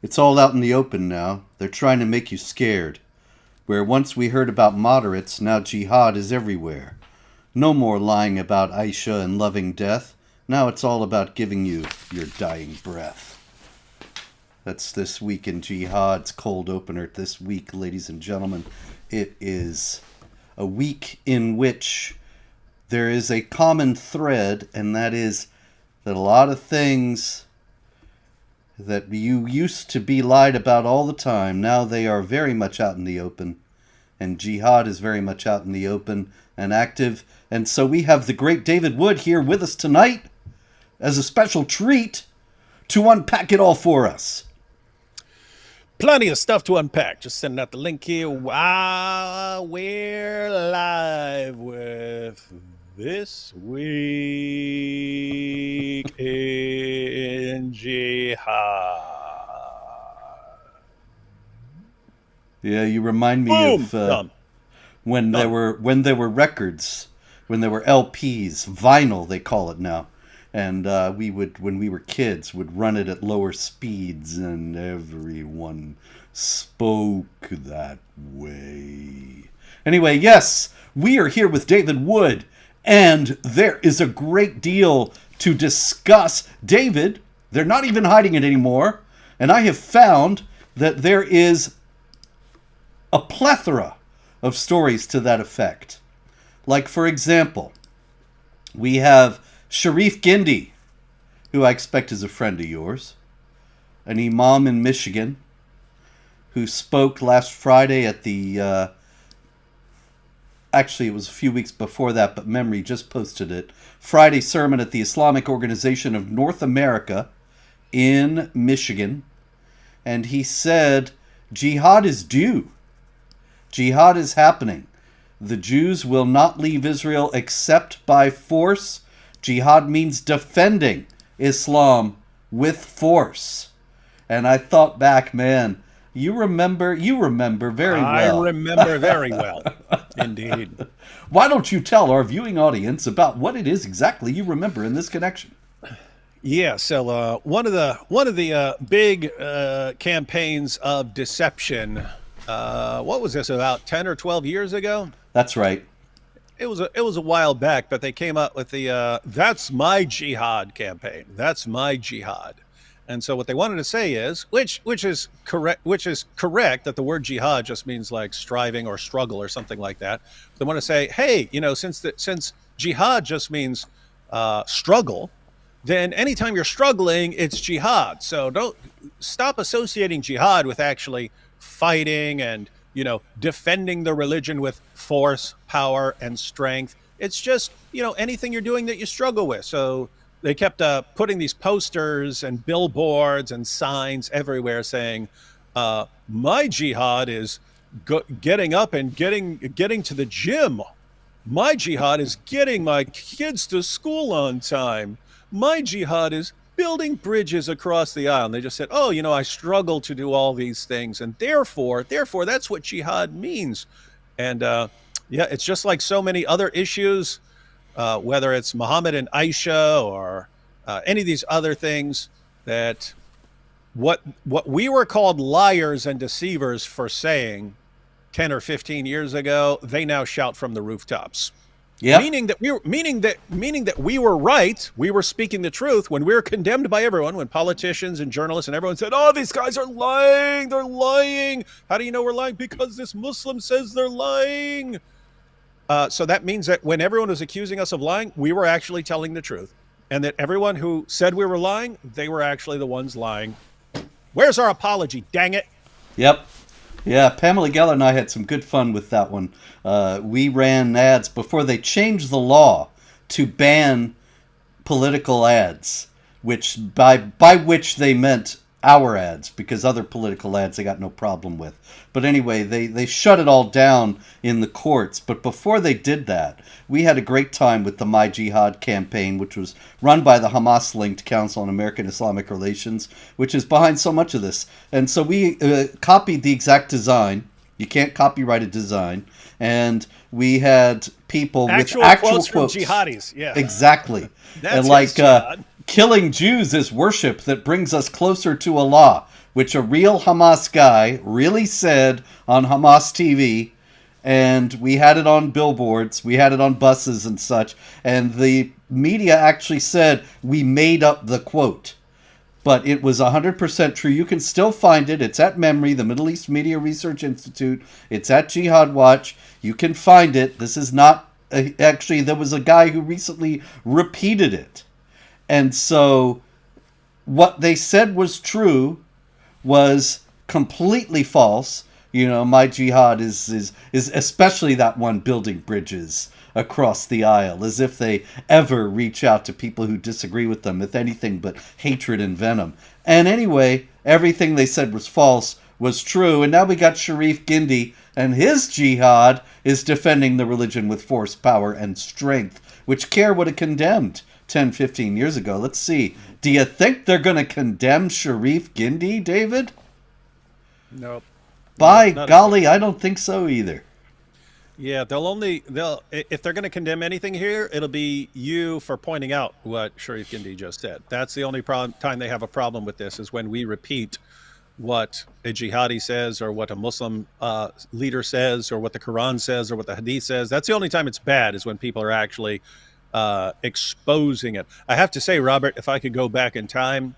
It's all out in the open now. They're trying to make you scared. Where once we heard about moderates, now jihad is everywhere. No more lying about Aisha and loving death. Now it's all about giving you your dying breath. That's this week in Jihad's cold opener this week, ladies and gentlemen. It is a week in which there is a common thread, and that is that a lot of things that you used to be lied about all the time, now they are very much out in the open. And Jihad is very much out in the open and active. And so we have the great David Wood here with us tonight as a special treat to unpack it all for us. Plenty of stuff to unpack. Just sending out the link here. Wow, we're live with This Week in Jihad. Yeah, you remind me of when there were records, when there were LPs, vinyl they call it now. And we would, when we were kids, would run it at lower speeds, and everyone spoke that way. Anyway, yes, we are here with David Wood, and there is a great deal to discuss. David, they're not even hiding it anymore, and I have found that there is a plethora of stories to that effect. Like, for example, we have Sharif Gindi, who I expect is a friend of yours, an imam in Michigan, who spoke last Friday at the, actually it was a few weeks before that, but memory just posted it, Friday sermon at the Islamic Organization of North America in Michigan, and he said, jihad is due. Jihad is happening. The Jews will not leave Israel except by force. Jihad means defending Islam with force. And I thought back, man, you remember very well. I remember very well, indeed. Why don't you tell our viewing audience about what it is exactly you remember in this connection? Yeah, so one of the big campaigns of deception, what was this, about 10 or 12 years ago? That's right. It was a while back, but they came up with the "That's My Jihad" campaign. That's my jihad, and so what they wanted to say is, which is correct that the word jihad just means like striving or struggle or something like that. They want to say, hey, since jihad just means struggle, then anytime you're struggling, it's jihad. So don't stop associating jihad with actually fighting and defending the religion with force, power, and strength. It's just, anything you're doing that you struggle with. So they kept putting these posters and billboards and signs everywhere saying, my jihad is getting up and getting to the gym. My jihad is getting my kids to school on time. My jihad is building bridges across the aisle. And they just said, I struggle to do all these things. And therefore, that's what jihad means. And it's just like so many other issues, whether it's Muhammad and Aisha or any of these other things, that what we were called liars and deceivers for saying 10 or 15 years ago, they now shout from the rooftops. Yeah. Meaning that we were right. We were speaking the truth when we were condemned by everyone, when politicians and journalists and everyone said, these guys are lying. They're lying. How do you know we're lying? Because this Muslim says they're lying. So that means that when everyone was accusing us of lying, we were actually telling the truth. And that everyone who said we were lying, they were actually the ones lying. Where's our apology? Dang it. Yep. Yeah, Pamela Geller and I had some good fun with that one. We ran ads before they changed the law to ban political ads, which by which they meant our ads, because other political ads they got no problem with. But anyway, they shut it all down in the courts. But before they did that, we had a great time with the My Jihad campaign, which was run by the Hamas-linked Council on American Islamic Relations, which is behind so much of this. And so we copied the exact design You can't copyright a design. And we had people Actual with actual quotes quotes. from jihadis. Yeah. Exactly. That's And like, his jihad. killing Jews is worship that brings us closer to Allah, which a real Hamas guy really said on Hamas TV. And we had it on billboards, we had it on buses and such. And the media actually said we made up the quote. But it was 100% true. You can still find it. It's at Memory, the Middle East Media Research Institute. It's at Jihad Watch. You can find it. This is not... actually, there was a guy who recently repeated it. And so what they said was true was completely false. You know, my jihad is especially that one building bridges across the aisle, as if they ever reach out to people who disagree with them with anything but hatred and venom. And anyway, everything they said was false was true. And now we got Sharif Gindi, and his jihad is defending the religion with force, power, and strength, which CARE would have condemned 10, 15 years ago. Let's see. Do you think they're going to condemn Sharif Gindi, David? Nope. By golly, I don't think so either. Yeah, they'll if they're going to condemn anything here, it'll be you for pointing out what Sharif Gindi just said. That's the only time they have a problem with this, is when we repeat what a jihadi says, or what a Muslim leader says, or what the Quran says, or what the Hadith says. That's the only time it's bad, is when people are actually exposing it. I have to say, Robert, if I could go back in time,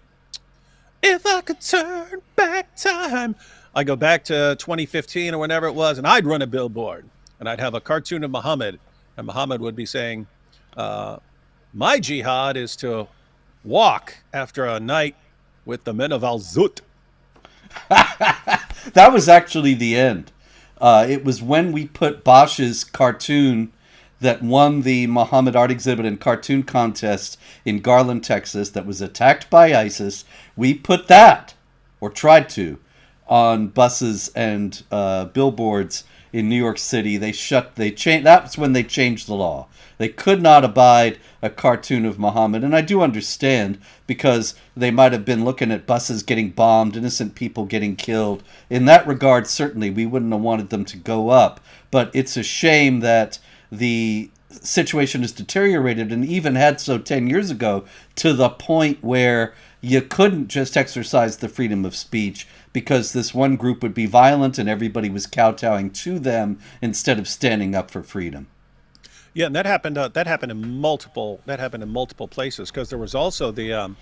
if I could turn back time, I go back to 2015 or whenever it was, and I'd run a billboard, and I'd have a cartoon of Muhammad, and Muhammad would be saying, my jihad is to walk after a night with the men of Al-Zut. That was actually the end. It was when we put Bosch's cartoon that won the Muhammad Art Exhibit and Cartoon Contest in Garland, Texas, that was attacked by ISIS. We put that, or tried to, on buses and billboards in New York City. That's when they changed the law. They could not abide a cartoon of Muhammad, and I do understand, because they might have been looking at buses getting bombed, innocent people getting killed. In that regard, certainly, we wouldn't have wanted them to go up. But it's a shame that the situation has deteriorated, and even had so 10 years ago, to the point where you couldn't just exercise the freedom of speech, because this one group would be violent and everybody was kowtowing to them instead of standing up for freedom. Yeah, and that happened in multiple places, because there was also the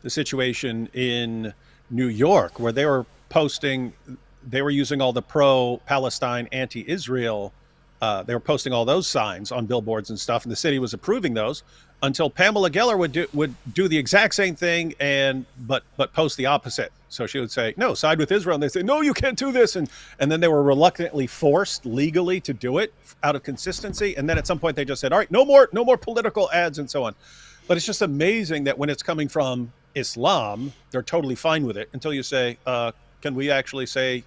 situation in New York where they were using all the pro-Palestine, anti-Israel. They were posting all those signs on billboards and stuff, and the city was approving those, until Pamela Geller would do the exact same thing, but post the opposite. So she would say, no, side with Israel. And they say, no, you can't do this. And then they were reluctantly forced legally to do it out of consistency. And then at some point they just said, all right, no more political ads and so on. But it's just amazing that when it's coming from Islam, they're totally fine with it, until you say, can we actually say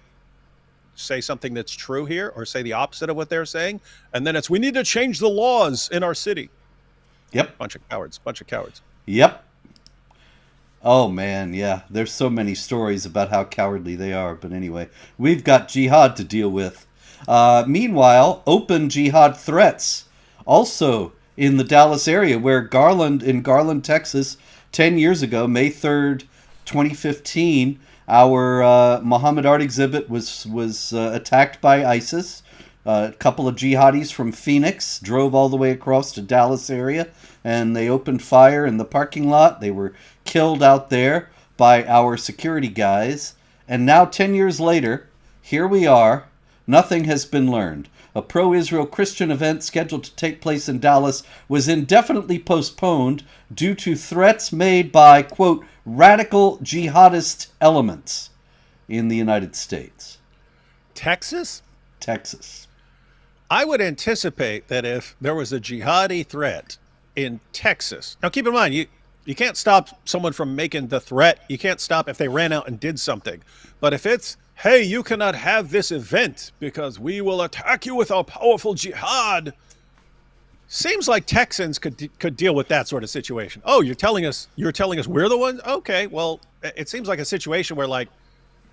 something that's true here, or say the opposite of what they're saying? And then we need to change the laws in our city. Yep. Bunch of cowards. Yep. Oh, man, yeah. There's so many stories about how cowardly they are. But anyway, we've got jihad to deal with. Meanwhile, open jihad threats. Also in the Dallas area, where in Garland, Texas, 10 years ago, May 3rd, 2015, our Muhammad Art Exhibit was attacked by ISIS. A couple of jihadis from Phoenix drove all the way across to Dallas area, and they opened fire in the parking lot. They were killed out there by our security guys. And now, 10 years later, here we are. Nothing has been learned. A pro-Israel Christian event scheduled to take place in Dallas was indefinitely postponed due to threats made by, quote, radical jihadist elements in the United States. Texas? Texas. I would anticipate that if there was a jihadi threat in Texas. Now, keep in mind, you can't stop someone from making the threat. You can't stop if they ran out and did something. But if it's, hey, you cannot have this event because we will attack you with our powerful jihad, seems like Texans could deal with that sort of situation. Oh, you're telling us we're the ones? Okay, well, it seems like a situation where like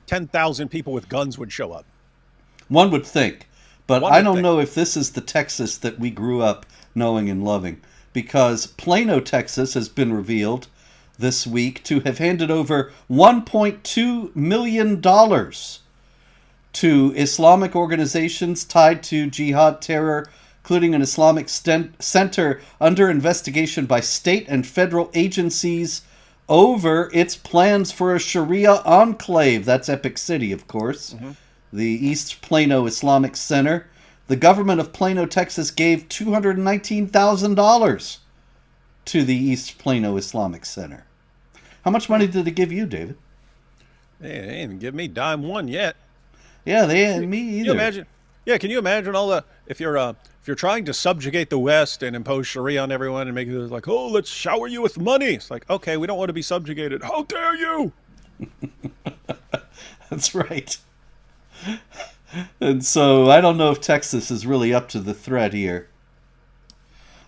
10,000 people with guns would show up. One would think. But One I would don't think. know if this is the Texas that we grew up knowing and loving. Because Plano, Texas has been revealed this week to have handed over $1.2 million to Islamic organizations tied to jihad terror, including an Islamic center under investigation by state and federal agencies over its plans for a Sharia enclave. That's Epic City, of course. The East Plano Islamic Center. The government of Plano, Texas gave $219,000 to the East Plano Islamic Center. How much money did it give you, David? They ain't even give me dime one yet. Yeah, they ain't me Can either. you imagine? Yeah, can you imagine all the if you're trying to subjugate the West and impose Sharia on everyone and make it like, oh, let's shower you with money. It's like, okay, we don't want to be subjugated. How dare you? That's right. And so I don't know if Texas is really up to the threat here.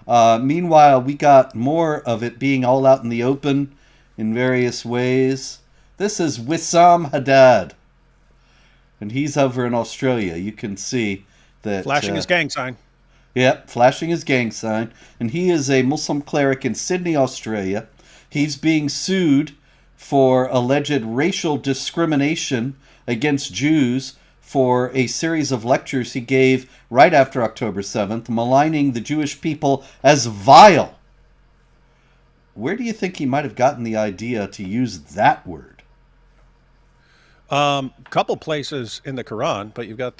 Meanwhile, we got more of it being all out in the open in various ways. This is Wissam Haddad. And he's over in Australia. You can see that... Flashing his gang sign. Yep, flashing his gang sign. And he is a Muslim cleric in Sydney, Australia. He's being sued for alleged racial discrimination against Jews for a series of lectures he gave right after October 7th, maligning the Jewish people as vile. Where do you think he might have gotten the idea to use that word? Couple places in the Quran, but you've got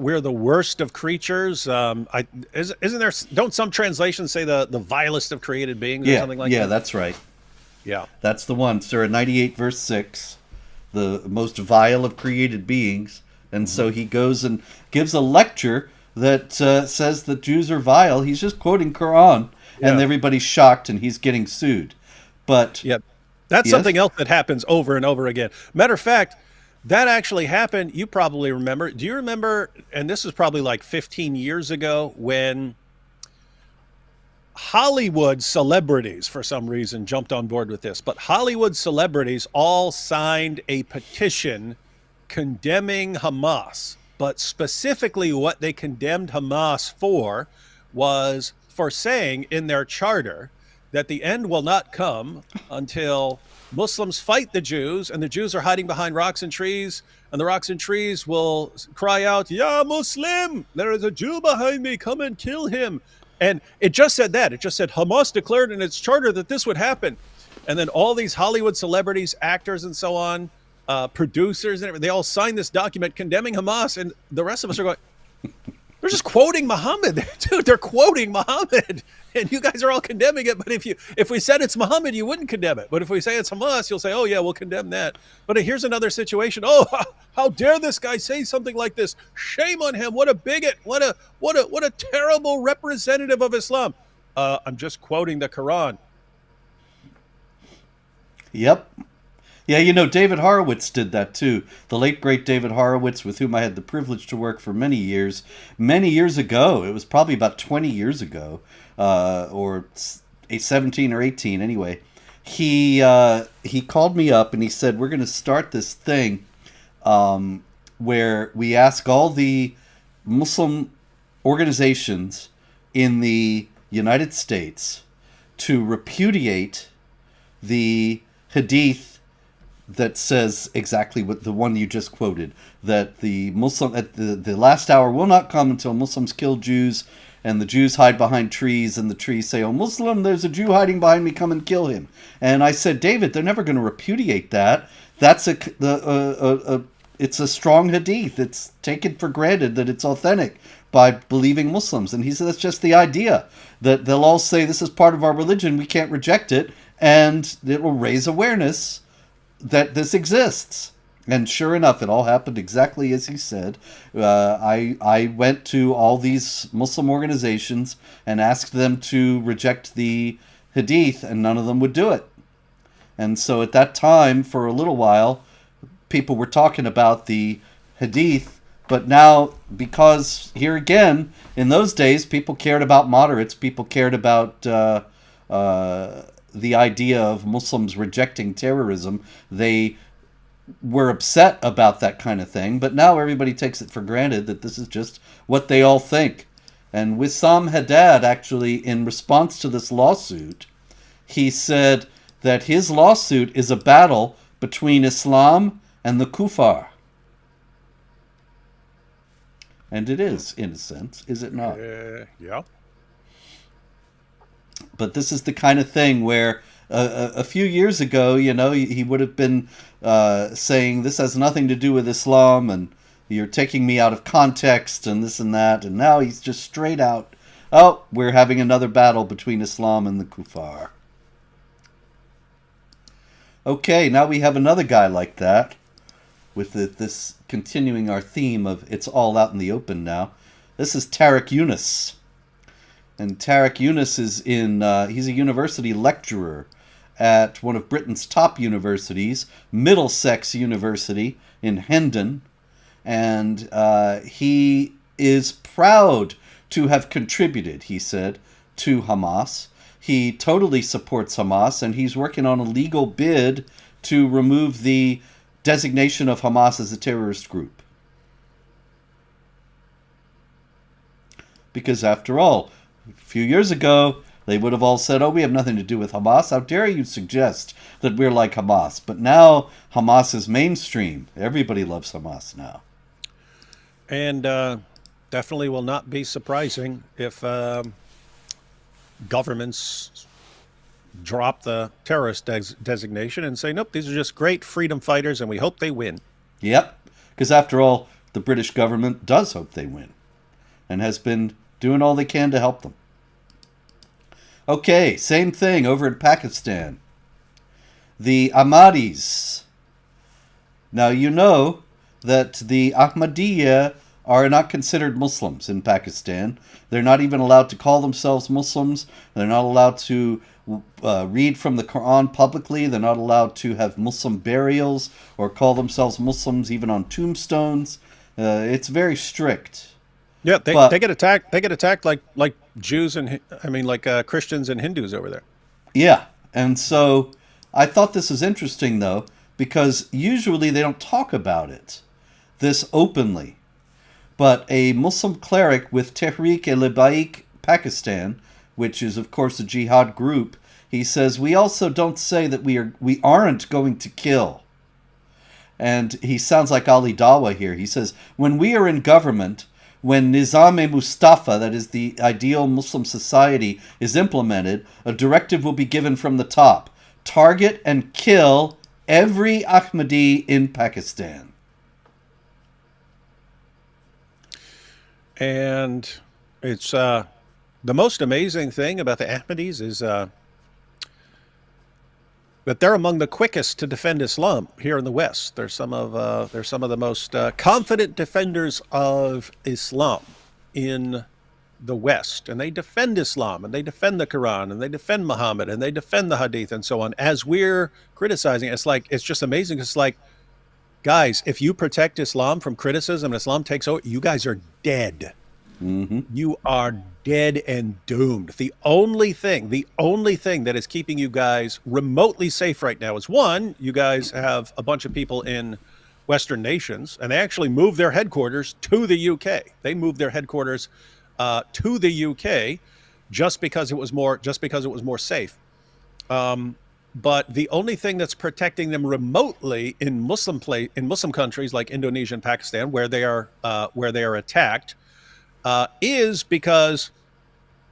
we're the worst of creatures. Isn't there? Don't some translations say the vilest of created beings or something like that? Yeah, that's right. Yeah, that's the one. Surah 98, verse 6, the most vile of created beings. And so he goes and gives a lecture that says that Jews are vile. He's just quoting Quran, and everybody's shocked, and he's getting sued. But that's something else that happens over and over again. Matter of fact, that actually happened. You probably remember. Do you remember? And this is probably like 15 years ago when Hollywood celebrities, for some reason, jumped on board with this. But Hollywood celebrities all signed a petition condemning Hamas. But specifically what they condemned Hamas for was for saying in their charter that the end will not come until Muslims fight the Jews, and the Jews are hiding behind rocks and trees, and the rocks and trees will cry out, "Ya Muslim, there is a Jew behind me, come and kill him." And it just said that. It just said Hamas declared in its charter that this would happen. And then all these Hollywood celebrities, actors and so on, producers, and everything, they all signed this document condemning Hamas, and the rest of us are going, they're just quoting Muhammad. Dude, they're quoting Muhammad. And you guys are all condemning it. But if we said it's Muhammad, you wouldn't condemn it. But if we say it's Hamas, you'll say, oh, yeah, we'll condemn that. But here's another situation. Oh, how dare this guy say something like this? Shame on him. What a bigot. What a terrible representative of Islam. I'm just quoting the Quran. Yep. Yeah, you know, David Horowitz did that too. The late, great David Horowitz, with whom I had the privilege to work for many years ago. It was probably about 20 years ago, or 17 or 18 anyway. He called me up and he said, we're going to start this thing where we ask all the Muslim organizations in the United States to repudiate the hadith that says exactly what the one you just quoted, that the Muslim at the last hour will not come until Muslims kill Jews, and the Jews hide behind trees, and the trees say, "Oh, Muslim, there's a Jew hiding behind me, come and kill him." And I said, David, they're never going to repudiate that. That's it's a strong hadith. It's taken for granted that it's authentic by believing Muslims. And he said that's just the idea, that they'll all say this is part of our religion, we can't reject it, and it will raise awareness that this exists. And sure enough, it all happened exactly as he said. I went to all these Muslim organizations and asked them to reject the hadith, and none of them would do it. And so at that time, for a little while, people were talking about the hadith, but now, because here again, in those days, people cared about moderates, people cared about the idea of Muslims rejecting terrorism. They were upset about that kind of thing, but now everybody takes it for granted that this is just what they all think. And Wissam Haddad, actually, in response to this lawsuit, he said that his lawsuit is a battle between Islam and the kuffar. And it is, in a sense, is it not? Yeah. But this is the kind of thing where a few years ago, he would have been saying this has nothing to do with Islam and you're taking me out of context and this and that. And now he's just straight out, oh, we're having another battle between Islam and the kuffar. Okay, now we have another guy like that, with this continuing our theme of it's all out in the open now. This is Tariq Yunus. And Tariq Yunus is he's a university lecturer at one of Britain's top universities, Middlesex University in Hendon. And he is proud to have contributed, he said, to Hamas. He totally supports Hamas, and he's working on a legal bid to remove the designation of Hamas as a terrorist group. Because after all, a few years ago, they would have all said, oh, we have nothing to do with Hamas. How dare you suggest that we're like Hamas? But now Hamas is mainstream. Everybody loves Hamas now. And definitely will not be surprising if governments drop the terrorist designation and say, nope, these are just great freedom fighters and we hope they win. Yep, because after all, the British government does hope they win and has been doing all they can to help them. Okay, same thing over in Pakistan. The Ahmadis. Now, you know that the Ahmadiyya are not considered Muslims in Pakistan. They're not even allowed to call themselves Muslims. They're not allowed to read from the Quran publicly. They're not allowed to have Muslim burials or call themselves Muslims even on tombstones. It's very strict. Yeah, they get attacked. They get attacked like Jews and Christians and Hindus over there. Yeah, and so I thought this was interesting though, because usually they don't talk about it this openly. But a Muslim cleric with Tehreek-e-Labbaik Pakistan, which is of course a jihad group, he says, we also don't say that we aren't going to kill. And he sounds like Ali Dawa here. He says, when we are in government, when Nizam-e-Mustafa, that is the ideal Muslim society, is implemented, a directive will be given from the top. Target and kill every Ahmadi in Pakistan. And it's the most amazing thing about the Ahmadis is that they're among the quickest to defend Islam here in the West. They're some of the most confident defenders of Islam in the West, and they defend Islam, and they defend the Quran, and they defend Muhammad, and they defend the Hadith, and so on. As we're criticizing, it's just amazing. It's like, guys, if you protect Islam from criticism and Islam takes over, you guys are dead. Mm-hmm. You are dead and doomed. The only thing that is keeping you guys remotely safe right now is, one, you guys have a bunch of people in Western nations, and they actually moved their headquarters to the UK. They moved their headquarters to the UK just because it was more safe. But the only thing that's protecting them remotely in Muslim countries like Indonesia and Pakistan, where they are attacked, is because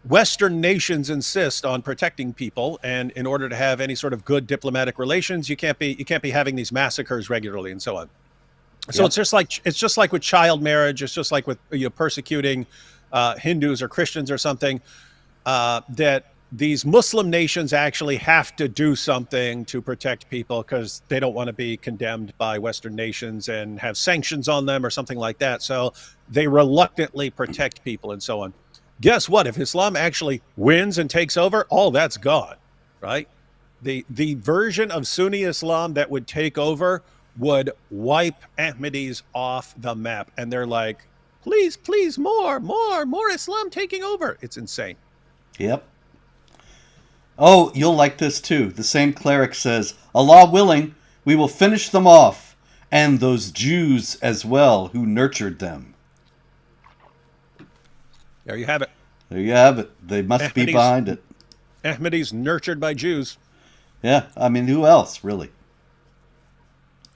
Western nations insist on protecting people, and in order to have any sort of good diplomatic relations, you can't be having these massacres regularly and so on. So yep. It's just like with child marriage. It's just like with persecuting Hindus or Christians or something, that these Muslim nations actually have to do something to protect people because they don't want to be condemned by Western nations and have sanctions on them or something like that. So they reluctantly protect people and so on. Guess what? If Islam actually wins and takes over, all that's gone, right? The version of Sunni Islam that would take over would wipe Ahmadis off the map. And they're like, please, more Islam taking over. It's insane. Yep. Oh, you'll like this too. The same cleric says, Allah willing, we will finish them off. and those Jews as well who nurtured them. There you have it. There you have it. They must be behind it. Ahmadis nurtured by Jews. Yeah, I mean, who else, really?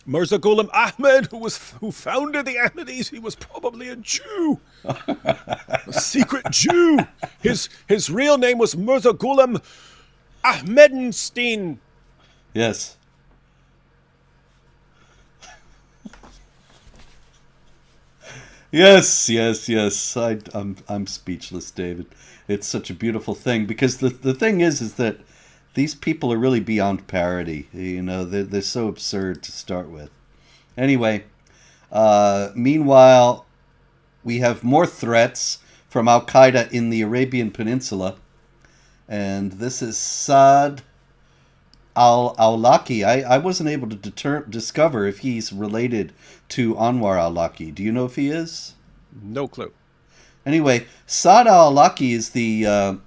Mirza Ghulam Ahmed, who founded the Ahmadis, he was probably a Jew, a secret Jew. His real name was Mirza Ghulam Ahmedenstein. Yes. Yes. I'm speechless, David. It's such a beautiful thing because the thing is that these people are really beyond parody. You know, they're so absurd to start with. Anyway, meanwhile, we have more threats from Al Qaeda in the Arabian Peninsula, and this is Saad al-Awlaki. I wasn't able to discover if he's related to Anwar al-Awlaki. Do you know if he is? No clue. Anyway, Saad al-Awlaki is the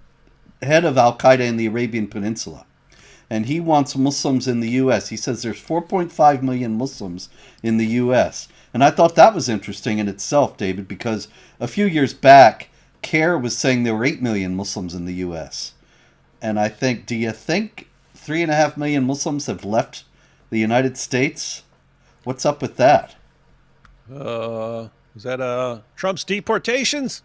head of Al-Qaeda in the Arabian Peninsula. And he wants Muslims in the U.S. He says there's 4.5 million Muslims in the U.S. And I thought that was interesting in itself, David, because a few years back, CARE was saying there were 8 million Muslims in the U.S. And I think, do you think 3.5 million Muslims have left the United States? What's up with that? Is that Trump's deportations?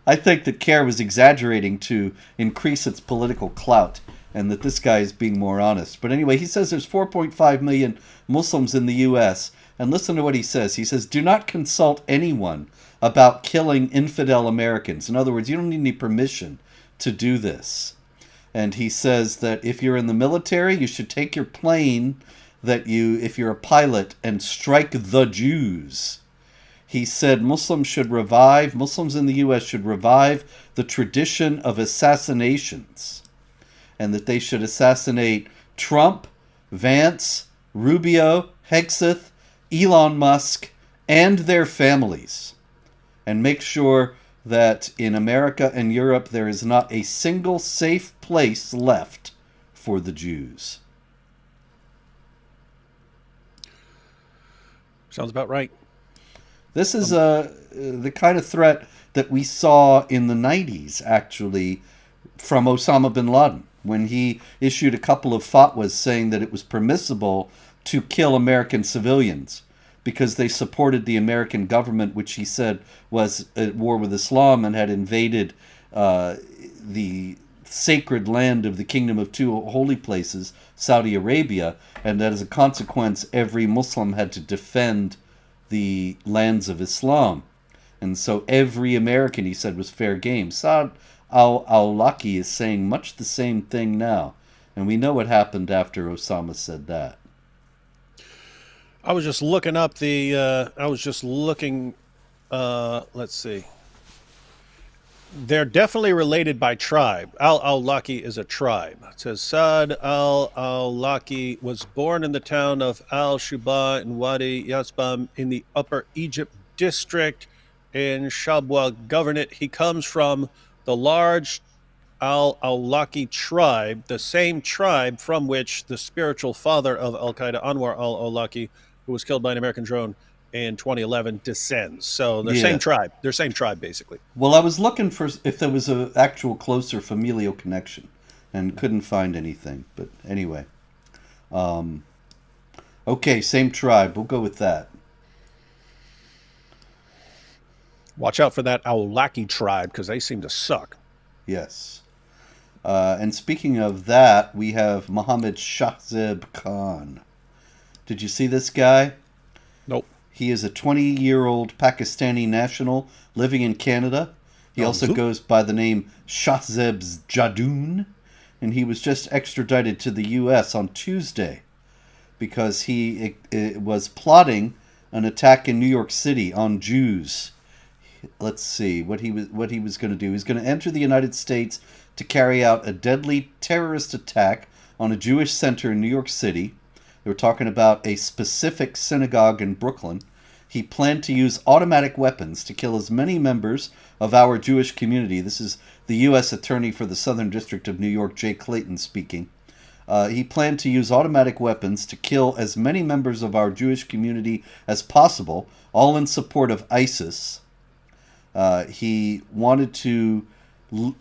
I think that CARE was exaggerating to increase its political clout and that this guy is being more honest. But anyway, he says there's 4.5 million Muslims in the U.S. And listen to what he says. He says, do not consult anyone about killing infidel Americans. In other words, you don't need any permission to do this. And he says that if you're in the military, you should take your plane, if you're a pilot, and strike the Jews. He said Muslims in the U.S. should revive the tradition of assassinations, and that they should assassinate Trump, Vance, Rubio, Hegseth, Elon Musk, and their families, and make sure that in America and Europe there is not a single safe place left for the Jews. Sounds about right. This is the kind of threat that we saw in the 90s, actually, from Osama bin Laden, when he issued a couple of fatwas saying that it was permissible to kill American civilians because they supported the American government, which he said was at war with Islam and had invaded the sacred land of the Kingdom of Two Holy Places, Saudi Arabia, and that as a consequence, every Muslim had to defend the lands of Islam. And so every American, he said, was fair game. Saad al-Awlaki is saying much the same thing now. And we know what happened after Osama said that. I was just looking up let's see. They're definitely related by tribe. Al-Awlaki is a tribe. It says Saad al-Awlaki was born in the town of Al-Shuba in Wadi Yasbam in the Upper Egypt district in Shabwa Governorate. He comes from the large Al-Awlaki tribe, the same tribe from which the spiritual father of Al-Qaeda, Anwar al-Awlaki, who was killed by an American drone in 2011, descends. So they're same tribe. They're same tribe, basically. Well, I was looking for if there was an actual closer familial connection and couldn't find anything. But anyway. Okay, same tribe. We'll go with that. Watch out for that Awlaki tribe because they seem to suck. Yes. And speaking of that, we have Mohammed Shahzeb Khan. Did you see this guy? Nope. He is a 20-year-old Pakistani national living in Canada. He also goes by the name Shahzeb Jadoon, and he was just extradited to the U.S. on Tuesday because he was plotting an attack in New York City on Jews. Let's see what he was going to do. He was going to enter the United States to carry out a deadly terrorist attack on a Jewish center in New York City. They were talking about a specific synagogue in Brooklyn. He planned to use automatic weapons to kill as many members of our Jewish community. This is the U.S. Attorney for the Southern District of New York, Jay Clayton, speaking. He planned to use automatic weapons to kill as many members of our Jewish community as possible, all in support of ISIS. He wanted to.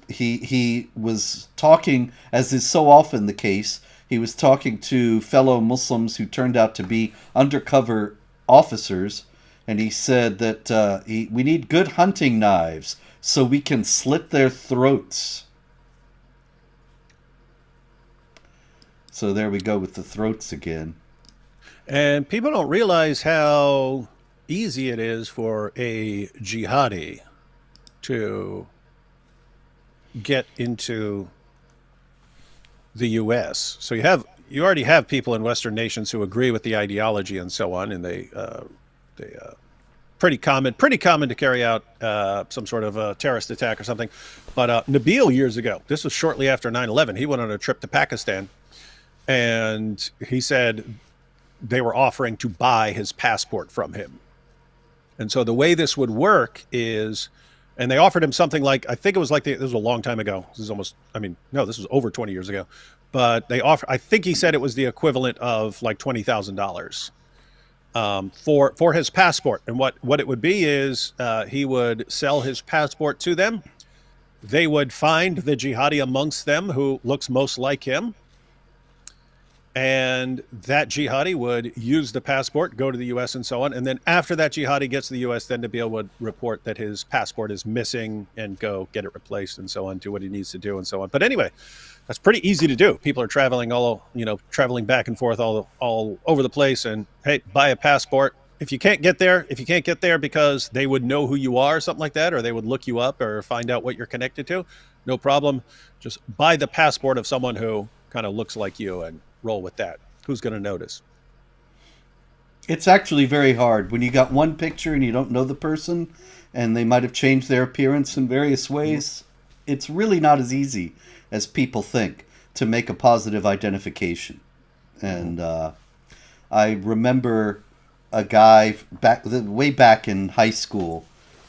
He was talking, as is so often the case, he was talking to fellow Muslims who turned out to be undercover officers, and he said that we need good hunting knives so we can slit their throats. So there we go with the throats again. And people don't realize how easy it is for a jihadi to get into the U.S. So you already have people in Western nations who agree with the ideology and so on, and they pretty common to carry out some sort of a terrorist attack or something. But Nabil, years ago, this was shortly after 9/11, he went on a trip to Pakistan, and he said they were offering to buy his passport from him. And so the way this would work is, and they offered him something like, I think it was like, this was a long time ago. This is almost, no, this was over 20 years ago. But they offer, I think he said it was the equivalent of like $20,000 for his passport. And what it would be is he would sell his passport to them. They would find the jihadi amongst them who looks most like him. And that jihadi would use the passport, go to the U.S. and so on. And then after that jihadi gets to the U.S., then Nabil would report that his passport is missing and go get it replaced and so on, do what he needs to do and so on. But anyway, that's pretty easy to do. People are traveling traveling back and forth all over the place. And hey, buy a passport. If you can't get there because they would know who you are or something like that, or they would look you up or find out what you're connected to, no problem. Just buy the passport of someone who kind of looks like you and roll with that. Who's going to notice? It's actually very hard when you got one picture and you don't know the person and they might have changed their appearance in various ways. It's really not as easy as people think to make a positive identification. And I remember a guy way back in high school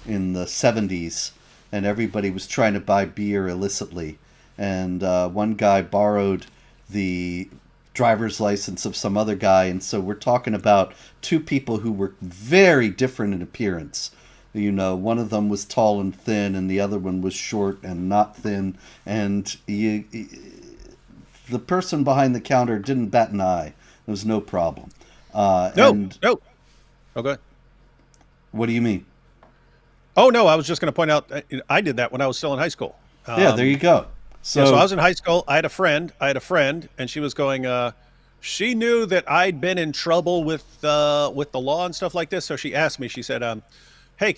in the 70s, and everybody was trying to buy beer illicitly. And one guy borrowed the driver's license of some other guy, and so we're talking about two people who were very different in appearance. One of them was tall and thin, and the other one was short and not thin, and the person behind the counter didn't bat an eye. There was no problem. No. Okay. What do you mean? Oh, no, I was just going to point out, I did that when I was still in high school. Yeah, there you go. So I was in high school. I had a friend, and she was going. She knew that I'd been in trouble with the law and stuff like this. So she asked me. She said, "Hey,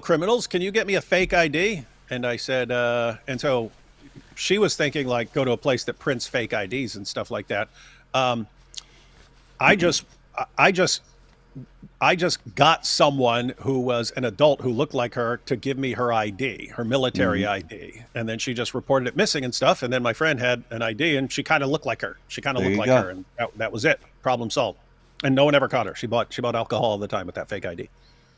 criminals? Can you get me a fake ID?" And I said, and so she was thinking like go to a place that prints fake IDs and stuff like that. I just got someone who was an adult who looked like her to give me her ID, her military ID. And then she just reported it missing and stuff. And then my friend had an ID and she kind of looked like her. Her. And that was it. Problem solved. And no one ever caught her. She bought alcohol all the time with that fake ID.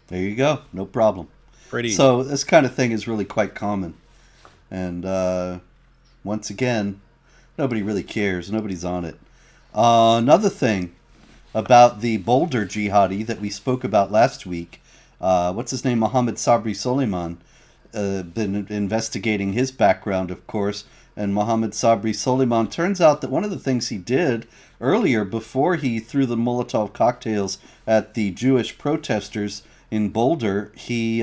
There you go. No problem. Pretty easy. So this kind of thing is really quite common. And once again, nobody really cares. Nobody's on it. Another thing about the Boulder jihadi that we spoke about last week. What's his name? Mohammed Sabri Soleiman. Been investigating his background, of course. And Mohammed Sabri Soleiman, turns out that one of the things he did earlier, before he threw the Molotov cocktails at the Jewish protesters in Boulder, he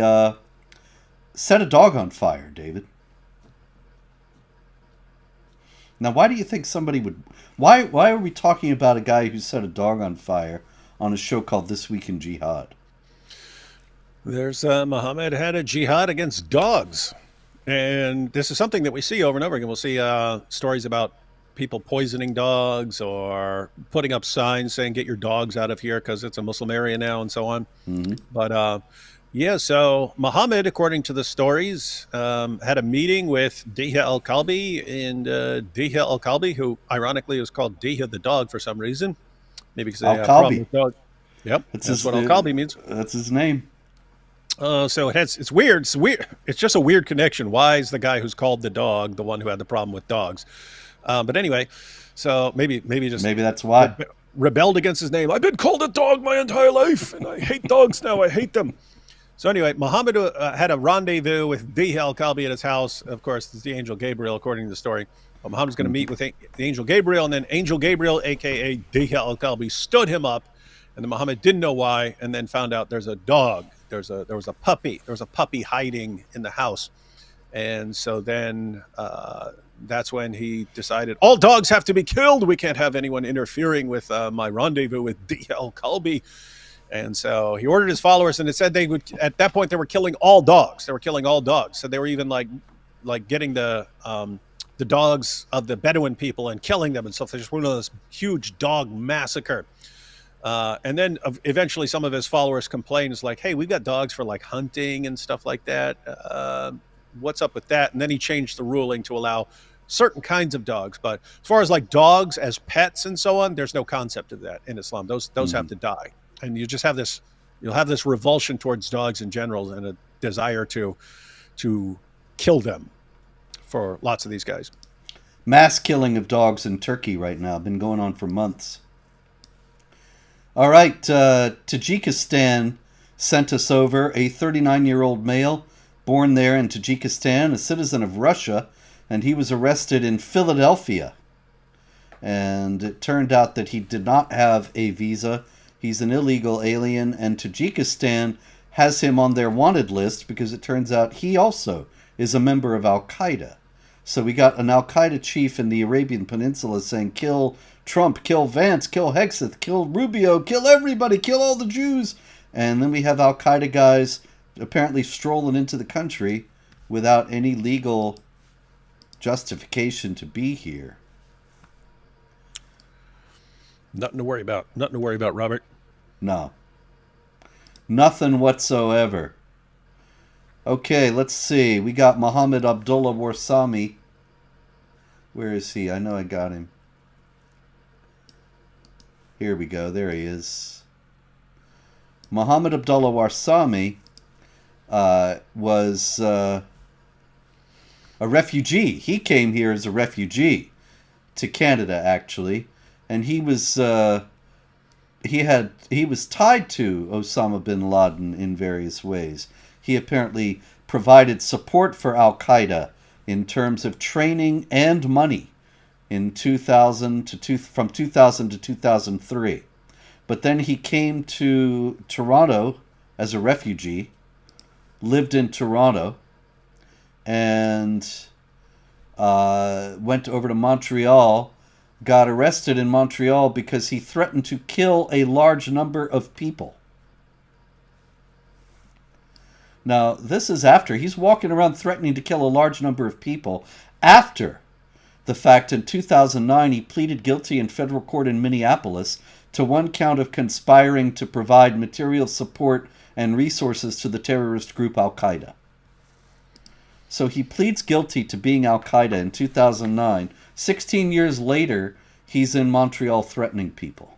set a dog on fire, David. Now, why do you think somebody would... Why are we talking about a guy who set a dog on fire on a show called This Week in Jihad? There's Muhammad had a jihad against dogs. And this is something that we see over and over again. We'll see stories about people poisoning dogs or putting up signs saying, get your dogs out of here because it's a Muslim area now and so on. Mm-hmm. But so Muhammad, according to the stories, had a meeting with Diha al-Kalbi, and Diha al-Kalbi, who ironically is called Diha the dog for some reason. Maybe because they have a problem with dogs. Yep, that's what al-Kalbi means. That's his name. So it's weird. It's weird. It's just a weird connection. Why is the guy who's called the dog the one who had the problem with dogs? But anyway, so maybe just Maybe that's why. rebelled against his name. I've been called a dog my entire life, and I hate dogs now. I hate them. So anyway, Muhammad had a rendezvous with Dihya al-Kalbi at his house. Of course, it's the angel Gabriel, according to the story. Muhammad's going to meet with the angel Gabriel, and then Angel Gabriel, a.k.a. Dihya al-Kalbi, stood him up, and then Muhammad didn't know why, and then found out there's a dog. There was a puppy. There was a puppy hiding in the house. And so then that's when he decided, all dogs have to be killed. We can't have anyone interfering with my rendezvous with Dihya al-Kalbi. And so he ordered his followers, and it said they would, at that point, they were killing all dogs. They were killing all dogs. So they were even like getting the dogs of the Bedouin people and killing them and stuff. They just went on this huge dog massacre. And then eventually some of his followers complained, it's like, hey, we've got dogs for like hunting and stuff like that. What's up with that? And then he changed the ruling to allow certain kinds of dogs. But as far as like dogs as pets and so on, there's no concept of that in Islam. Those have to die. And you just have this, you'll have this revulsion towards dogs in general and a desire to kill them for lots of these guys. Mass killing of dogs in Turkey right now. Been going on for months. All right, Tajikistan sent us over a 39-year-old male born there in Tajikistan, a citizen of Russia, and he was arrested in Philadelphia. And it turned out that he did not have a visa. He's an illegal alien, and Tajikistan has him on their wanted list because it turns out he also is a member of Al-Qaeda. So we got an Al-Qaeda chief in the Arabian Peninsula saying, kill Trump, kill Vance, kill Hegseth, kill Rubio, kill everybody, kill all the Jews. And then we have Al-Qaeda guys apparently strolling into the country without any legal justification to be here. Nothing to worry about. Nothing to worry about, Robert. No. Nothing whatsoever. Okay, let's see. We got Mohammed Abdullah Warsami. Where is he? I know I got him. Here we go. There he is. Mohammed Abdullah Warsami was a refugee. He came here as a refugee to Canada, actually, and he was he was tied to Osama bin Laden in various ways. He apparently provided support for Al-Qaeda in terms of training and money in from 2000 to 2003. But then he came to Toronto as a refugee, lived in Toronto, and went over to Montreal, got arrested in Montreal because he threatened to kill a large number of people. Now, this is after. He's walking around threatening to kill a large number of people after the fact in 2009 he pleaded guilty in federal court in Minneapolis to one count of conspiring to provide material support and resources to the terrorist group Al-Qaeda. So he pleads guilty to being Al-Qaeda in 2009. 16 years later, he's in Montreal threatening people.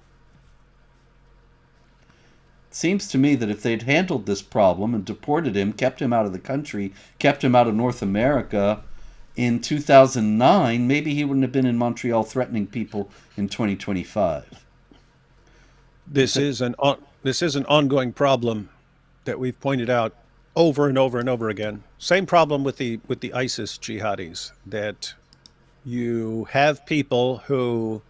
It seems to me that if they'd handled this problem and deported him, kept him out of the country, kept him out of North America in 2009, maybe he wouldn't have been in Montreal threatening people in 2025. This is an ongoing problem that we've pointed out over and over and over again. Same problem with the ISIS jihadis, that you have people who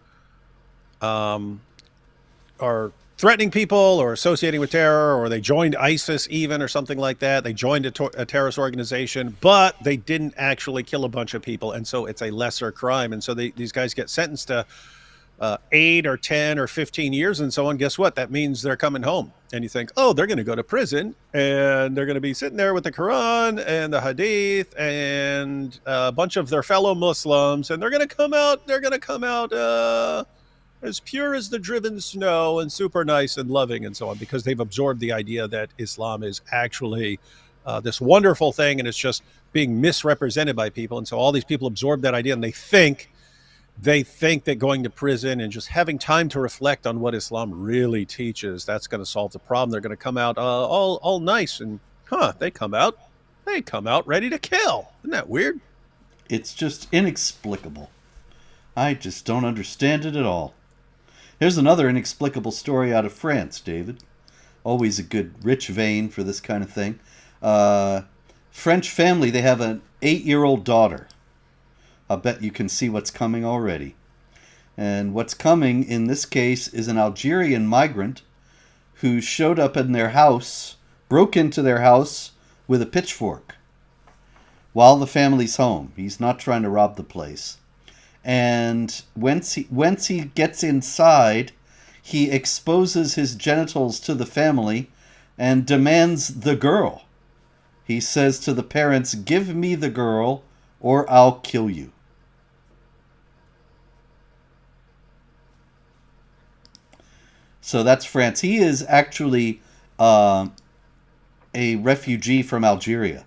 are threatening people or associating with terror, or they joined ISIS even or something like that. They joined a terrorist organization, but they didn't actually kill a bunch of people, and so it's a lesser crime. And so these guys get sentenced to 8 or 10 or 15 years and so on. Guess what? That means they're coming home. And you think, oh, they're going to go to prison and they're going to be sitting there with the Quran and the Hadith and a bunch of their fellow Muslims, and they're going to come out as pure as the driven snow and super nice and loving and so on, because they've absorbed the idea that Islam is actually this wonderful thing, and it's just being misrepresented by people. And so all these people absorb that idea, and they think that going to prison and just having time to reflect on what Islam really teaches, that's going to solve the problem. They're going to come out all nice, and they come out ready to kill. Isn't that weird? It's just inexplicable. I just don't understand it at all. Here's another inexplicable story out of France, David. Always a good, rich vein for this kind of thing. French family, they have an 8-year-old daughter. I'll bet you can see what's coming already. And what's coming in this case is an Algerian migrant who showed up in their house, broke into their house with a pitchfork while the family's home. He's not trying to rob the place. And once he gets inside, he exposes his genitals to the family and demands the girl. He says to the parents, "Give me the girl or I'll kill you." So that's France. He is actually a refugee from Algeria.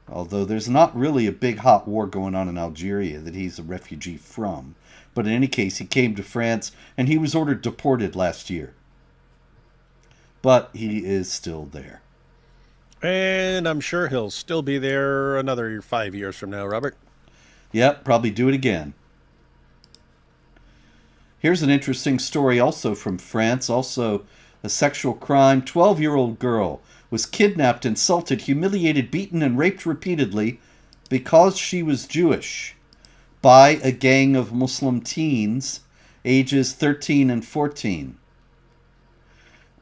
Although there's not really a big hot war going on in Algeria that he's a refugee from. But in any case, he came to France and he was ordered deported last year. But he is still there. And I'm sure he'll still be there another 5 years from now, Robert. Yep, probably do it again. Here's an interesting story also from France, also a sexual crime. 12-year-old girl was kidnapped, insulted, humiliated, beaten, and raped repeatedly because she was Jewish by a gang of Muslim teens ages 13 and 14.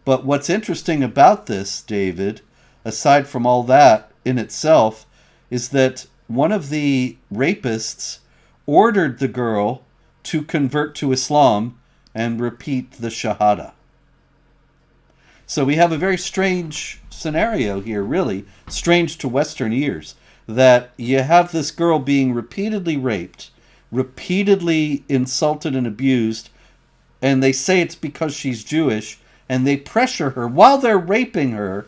But what's interesting about this, David, aside from all that in itself, is that one of the rapists ordered the girl to convert to Islam and repeat the Shahada. So we have a very strange scenario here, really, strange to Western ears, that you have this girl being repeatedly raped, repeatedly insulted and abused, and they say it's because she's Jewish, and they pressure her, while they're raping her,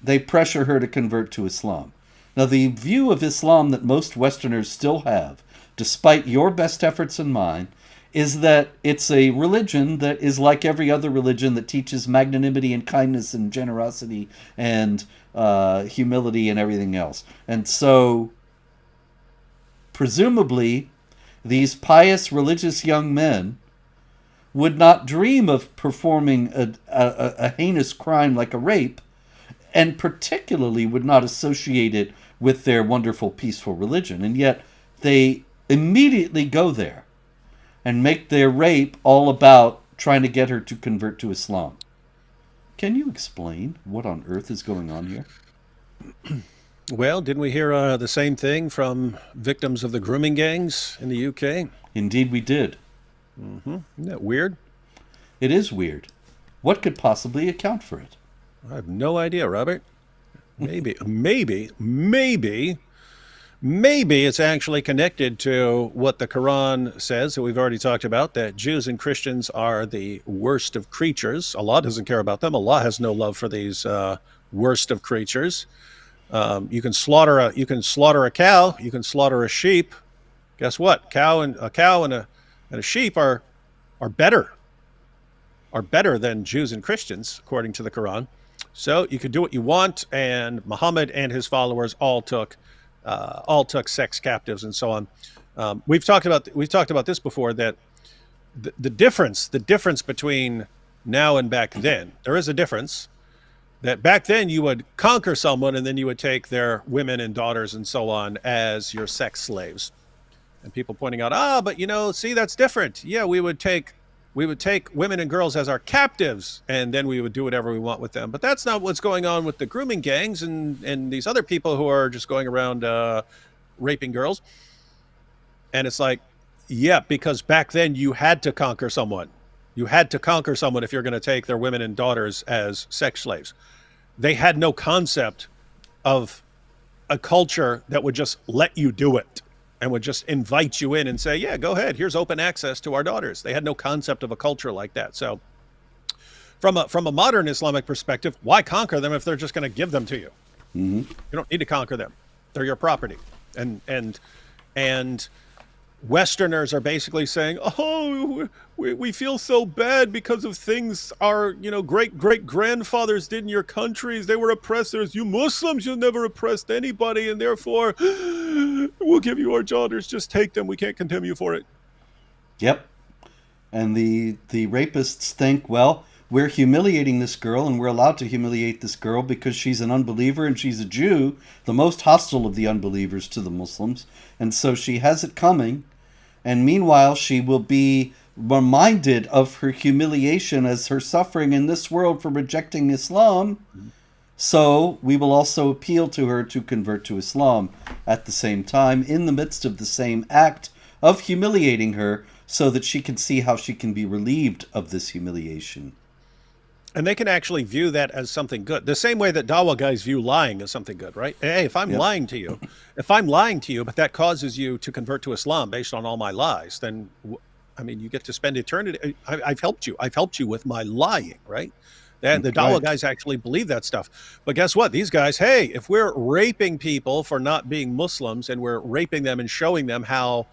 they pressure her to convert to Islam. Now, the view of Islam that most Westerners still have, despite your best efforts and mine, is that it's a religion that is like every other religion that teaches magnanimity and kindness and generosity and humility and everything else. And so, presumably, these pious religious young men would not dream of performing a heinous crime like a rape, and particularly would not associate it with their wonderful, peaceful religion. And yet, they immediately go there and make their rape all about trying to get her to convert to Islam. Can you explain what on earth is going on here? Well, didn't we hear the same thing from victims of the grooming gangs in the UK? Indeed we did. Mm-hmm. Isn't that weird? It is weird. What could possibly account for it? I have no idea, Robert. Maybe it's actually connected to what the Quran says that we've already talked about, that Jews and Christians are the worst of creatures. Allah doesn't care about them. Allah has no love for these worst of creatures. You can slaughter a cow. You can slaughter a sheep. Guess what? A cow and a sheep are better than Jews and Christians, according to the Quran. So you can do what you want, and Muhammad and his followers all took sex captives and so on. We've talked about this before, that the difference between now and back then, there is a difference. That back then you would conquer someone and then you would take their women and daughters and so on as your sex slaves. And people pointing out, but see, that's different. Yeah, we would take women and girls as our captives, and then we would do whatever we want with them. But that's not what's going on with the grooming gangs and these other people who are just going around raping girls. And it's like, yeah, because back then you had to conquer someone. You had to conquer someone if you're going to take their women and daughters as sex slaves. They had no concept of a culture that would just let you do it and would just invite you in and say, yeah, go ahead. Here's open access to our daughters. They had no concept of a culture like that. So from a modern Islamic perspective, why conquer them if they're just going to give them to you? Mm-hmm. You don't need to conquer them. They're your property. And Westerners are basically saying, "Oh, we feel so bad because of things our great grandfathers did in your countries. They were oppressors. You Muslims, you never oppressed anybody, and therefore we'll give you our daughters. Just take them. We can't condemn you for it." Yep. And the rapists think, well, we're humiliating this girl, and we're allowed to humiliate this girl because she's an unbeliever and she's a Jew, the most hostile of the unbelievers to the Muslims. And so she has it coming. And meanwhile, she will be reminded of her humiliation as her suffering in this world for rejecting Islam. So we will also appeal to her to convert to Islam at the same time, in the midst of the same act of humiliating her, so that she can see how she can be relieved of this humiliation. And they can actually view that as something good. The same way that Dawa guys view lying as something good, right? Hey, if I'm lying to you, but that causes you to convert to Islam based on all my lies, then, I mean, you get to spend eternity. I've helped you. I've helped you with my lying, right? And the Dawa guys actually believe that stuff. But guess what? These guys, hey, if we're raping people for not being Muslims and we're raping them and showing them how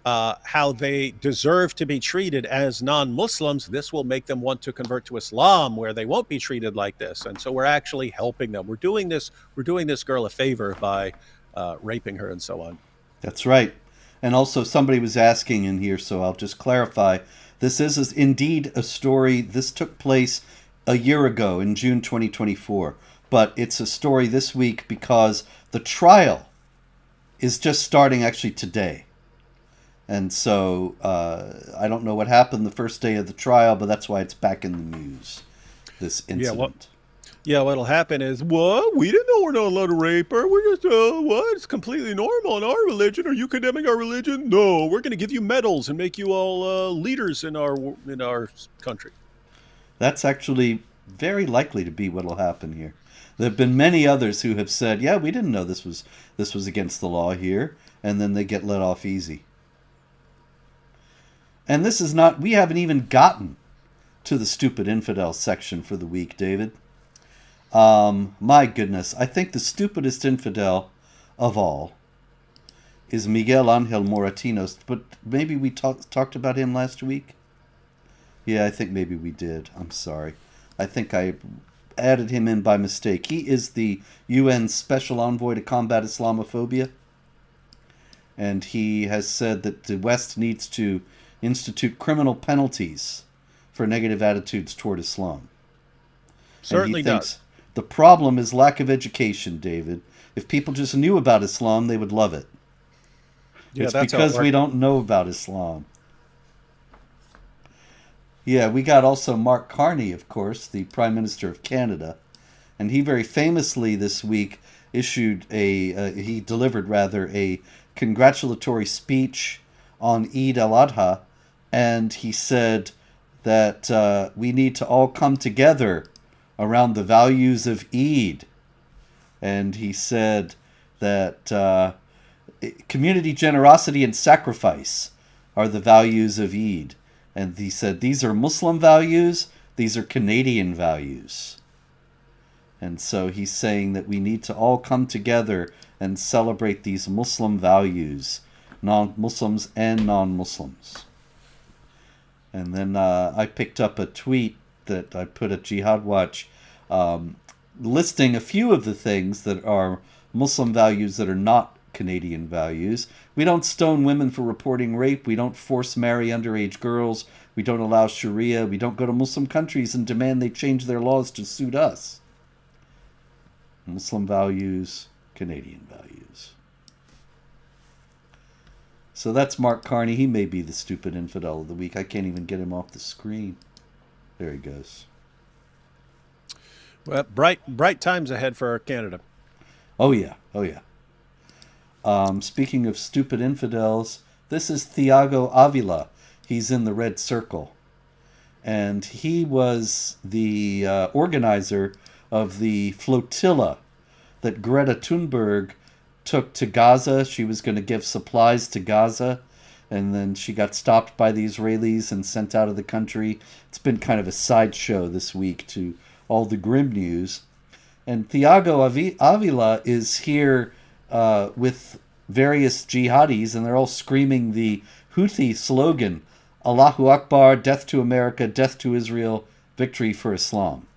they deserve to be treated as non-Muslims, this will make them want to convert to Islam, where they won't be treated like this. And so we're actually helping them. We're doing this girl a favor by raping her and so on. That's right. And also somebody was asking in here, so I'll just clarify. This is indeed a story. This took place a year ago in June 2024. But it's a story this week because the trial is just starting actually today. And so I don't know what happened the first day of the trial, but that's why it's back in the news, this incident. What'll happen is, what? We didn't know we're not allowed to rape her. We're just, what? It's completely normal in our religion. Are you condemning our religion? No, we're going to give you medals and make you all leaders in our country. That's actually very likely to be what'll happen here. There have been many others who have said, yeah, we didn't know this was against the law here, and then they get let off easy. And this is not, we haven't even gotten to the stupid infidel section for the week, David. My goodness, I think the stupidest infidel of all is Miguel Angel Moratinos, but maybe we talked about him last week? Yeah, I think maybe we did. I'm sorry. I think I added him in by mistake. He is the UN Special Envoy to Combat Islamophobia, and he has said that the West needs to institute criminal penalties for negative attitudes toward Islam. Certainly does. The problem is lack of education, David. If people just knew about Islam, they would love it. Yeah, it's because we don't know about Islam. Yeah, we got also Mark Carney, of course, the Prime Minister of Canada. And he very famously this week he delivered a congratulatory speech on Eid al-Adha. And he said that we need to all come together around the values of Eid. And he said that community generosity and sacrifice are the values of Eid. And he said, these are Muslim values, these are Canadian values. And so he's saying that we need to all come together and celebrate these Muslim values, Muslims and non-Muslims. And then I picked up a tweet that I put at Jihad Watch listing a few of the things that are Muslim values that are not Canadian values. We don't stone women for reporting rape. We don't force marry underage girls. We don't allow Sharia. We don't go to Muslim countries and demand they change their laws to suit us. Muslim values, Canadian values. So that's Mark Carney. He may be the stupid infidel of the week. I can't even get him off the screen. There he goes. Well, bright times ahead for Canada. Oh yeah. Speaking of stupid infidels, this is Thiago Avila. He's in the red circle. And he was the organizer of the flotilla that Greta Thunberg took to Gaza. She was going to give supplies to Gaza, and then she got stopped by the Israelis and sent out of the country. It's been kind of a sideshow this week to all the grim news. And Thiago Avila is here with various jihadis, and they're all screaming the Houthi slogan, Allahu Akbar, death to America, death to Israel, victory for Islam.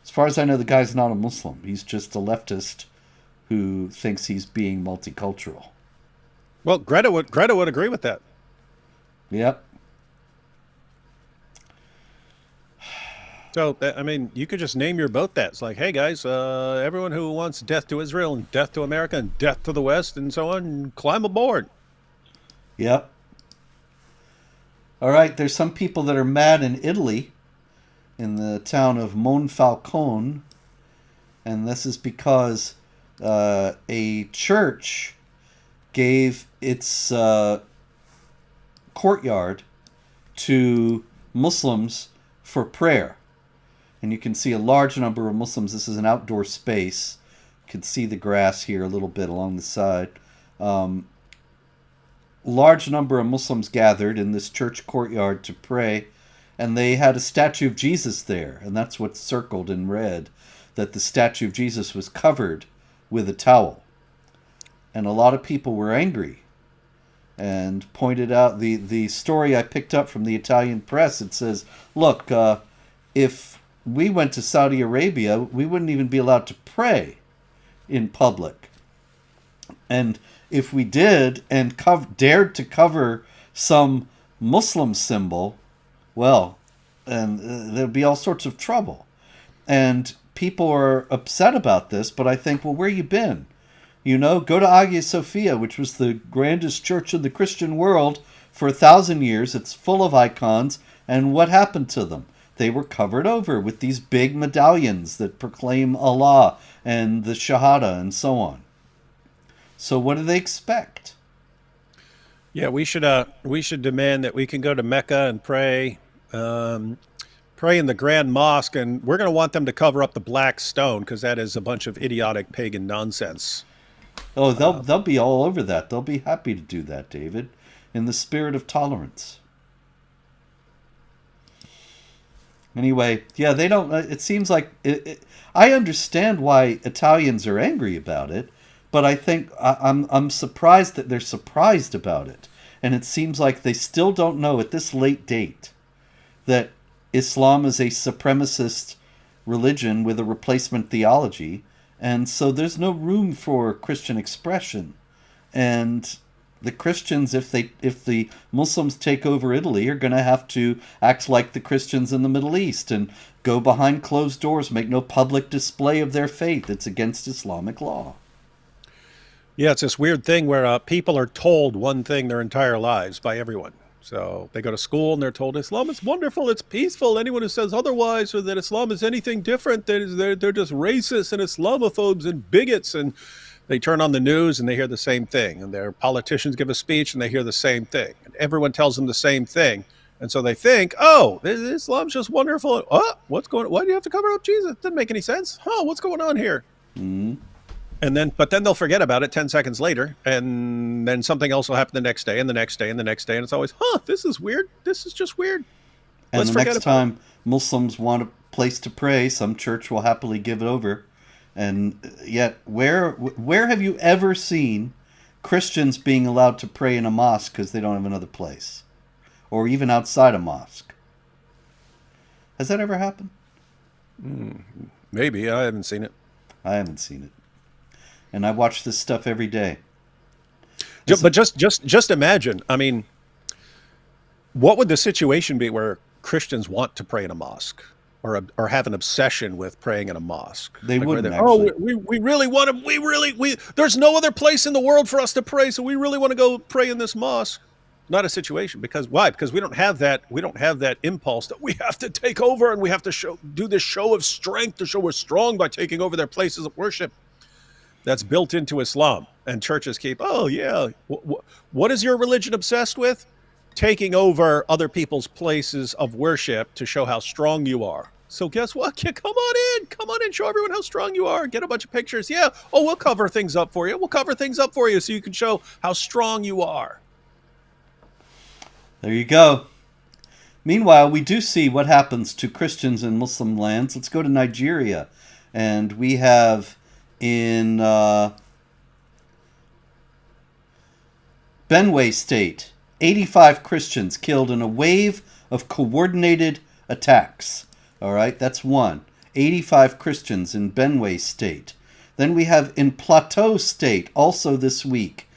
As far as I know, the guy's not a Muslim. He's just a leftist who thinks he's being multicultural. Well, Greta would agree with that. Yep. So, I mean, you could just name your boat that. It's like, hey, guys, everyone who wants death to Israel and death to America and death to the West and so on, climb aboard. Yep. All right, there's some people that are mad in Italy, in the town of Monfalcone, and this is because a church gave its courtyard to Muslims for prayer. And you can see a large number of Muslims. This is an outdoor space. You can see the grass here a little bit along the side. Large number of Muslims gathered in this church courtyard to pray, and they had a statue of Jesus there, and that's what's circled in red, that the statue of Jesus was covered with a towel. And a lot of people were angry and pointed out the story I picked up from the Italian press. It says, look, if we went to Saudi Arabia, we wouldn't even be allowed to pray in public. And if we did and dared to cover some Muslim symbol, well, and there'd be all sorts of trouble. And people are upset about this, but I think, well, where you been? You know, go to Hagia Sophia, which was the grandest church in the Christian world for 1,000 years. It's full of icons. And what happened to them? They were covered over with these big medallions that proclaim Allah and the Shahada and so on. So what do they expect? Yeah, we should demand that we can go to Mecca and pray in the Grand Mosque, and we're going to want them to cover up the Black Stone because that is a bunch of idiotic pagan nonsense. Oh, they'll be all over that. They'll be happy to do that, David, in the spirit of tolerance. Anyway, yeah, they don't. It seems like I understand why Italians are angry about it, but I think I'm surprised that they're surprised about it, and it seems like they still don't know at this late date that Islam is a supremacist religion with a replacement theology, and so there's no room for Christian expression. And the Christians, if the Muslims take over Italy, are going to have to act like the Christians in the Middle East and go behind closed doors, make no public display of their faith. It's against Islamic law. Yeah, it's this weird thing where people are told one thing their entire lives by everyone. So they go to school and they're told Islam is wonderful, it's peaceful. Anyone who says otherwise or that Islam is anything different, they're just racist and Islamophobes and bigots. And they turn on the news and they hear the same thing. And their politicians give a speech and they hear the same thing. And everyone tells them the same thing. And so they think, oh, Islam's just wonderful. Oh, what's going on? Why do you have to cover up Jesus? It doesn't make any sense. Huh, what's going on here? Mm-hmm. But then they'll forget about it 10 seconds later, and then something else will happen the next day, and the next day, and the next day, and it's always, this is weird. This is just weird. And the next time Muslims want a place to pray, some church will happily give it over. And yet, where have you ever seen Christians being allowed to pray in a mosque because they don't have another place? Or even outside a mosque? Has that ever happened? Maybe. I haven't seen it. I haven't seen it. And I watch this stuff every day. But just imagine, I mean, what would the situation be where Christians want to pray in a mosque or have an obsession with praying in a mosque? They wouldn't actually. We really want to, there's no other place in the world for us to pray, so we really want to go pray in this mosque. Not a situation. Because why? Because we don't have that impulse that we have to take over and we have to do this show of strength to show we're strong by taking over their places of worship. That's built into Islam, and churches keep, what is your religion obsessed with? Taking over other people's places of worship to show how strong you are. So guess what? Come on in, show everyone how strong you are, get a bunch of pictures. Yeah, we'll cover things up for you so you can show how strong you are. There you go. Meanwhile, we do see what happens to Christians in Muslim lands. Let's go to Nigeria, and we have in Benue State, 85 Christians killed in a wave of coordinated attacks. All right, that's one. 85 Christians in Benue State. Then we have in Plateau State, also this week,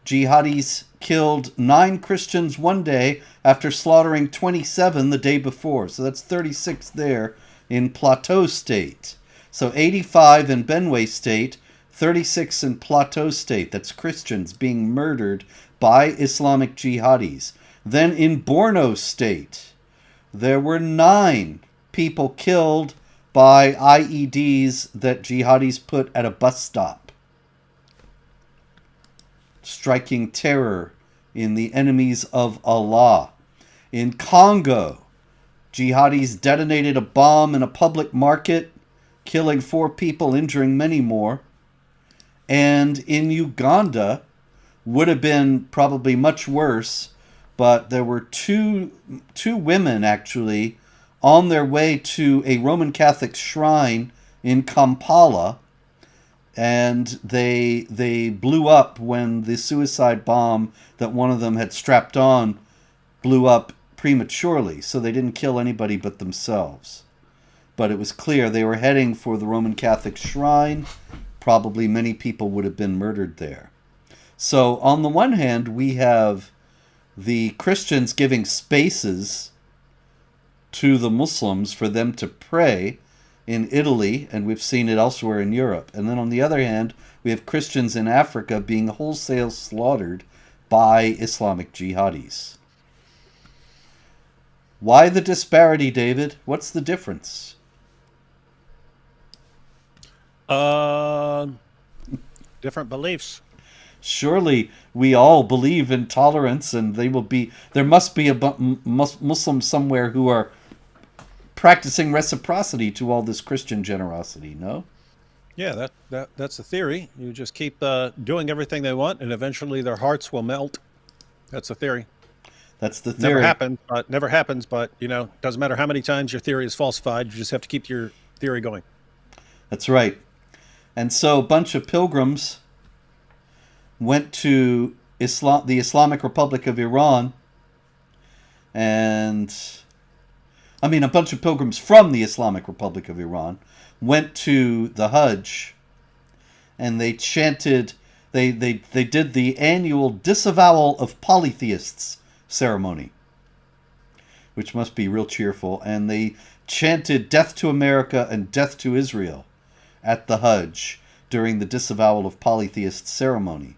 jihadis killed 9 Christians one day after slaughtering 27 the day before. So that's 36 there in Plateau State. So 85 in Benue State, 36 in Plateau State. That's Christians being murdered by Islamic jihadis. Then in Borno State, there were 9 people killed by IEDs that jihadis put at a bus stop, striking terror in the enemies of Allah. In Congo, jihadis detonated a bomb in a public market, killing 4 people, injuring many more. And in Uganda, would have been probably much worse, but there were two women actually on their way to a Roman Catholic shrine in Kampala, and they blew up when the suicide bomb that one of them had strapped on blew up prematurely, so they didn't kill anybody but themselves. But it was clear they were heading for the Roman Catholic shrine. Probably many people would have been murdered there. So on the one hand, we have the Christians giving spaces to the Muslims for them to pray in Italy, and we've seen it elsewhere in Europe. And then on the other hand, we have Christians in Africa being wholesale slaughtered by Islamic jihadis. Why the disparity, David? What's the difference? Different beliefs. Surely we all believe in tolerance, and there must be a Muslims somewhere who are practicing reciprocity to all this Christian generosity, no? Yeah, that's the theory. You just keep doing everything they want, and eventually their hearts will melt. That's the theory. That's the theory. Never happens, but doesn't matter how many times your theory is falsified, you just have to keep your theory going. That's right. And so a bunch of pilgrims went to the Islamic Republic of Iran, a bunch of pilgrims from the Islamic Republic of Iran went to the Hajj, and they chanted, they did the annual disavowal of polytheists ceremony, which must be real cheerful, and they chanted death to America and death to Israel at the Hajj during the disavowal of polytheist ceremony.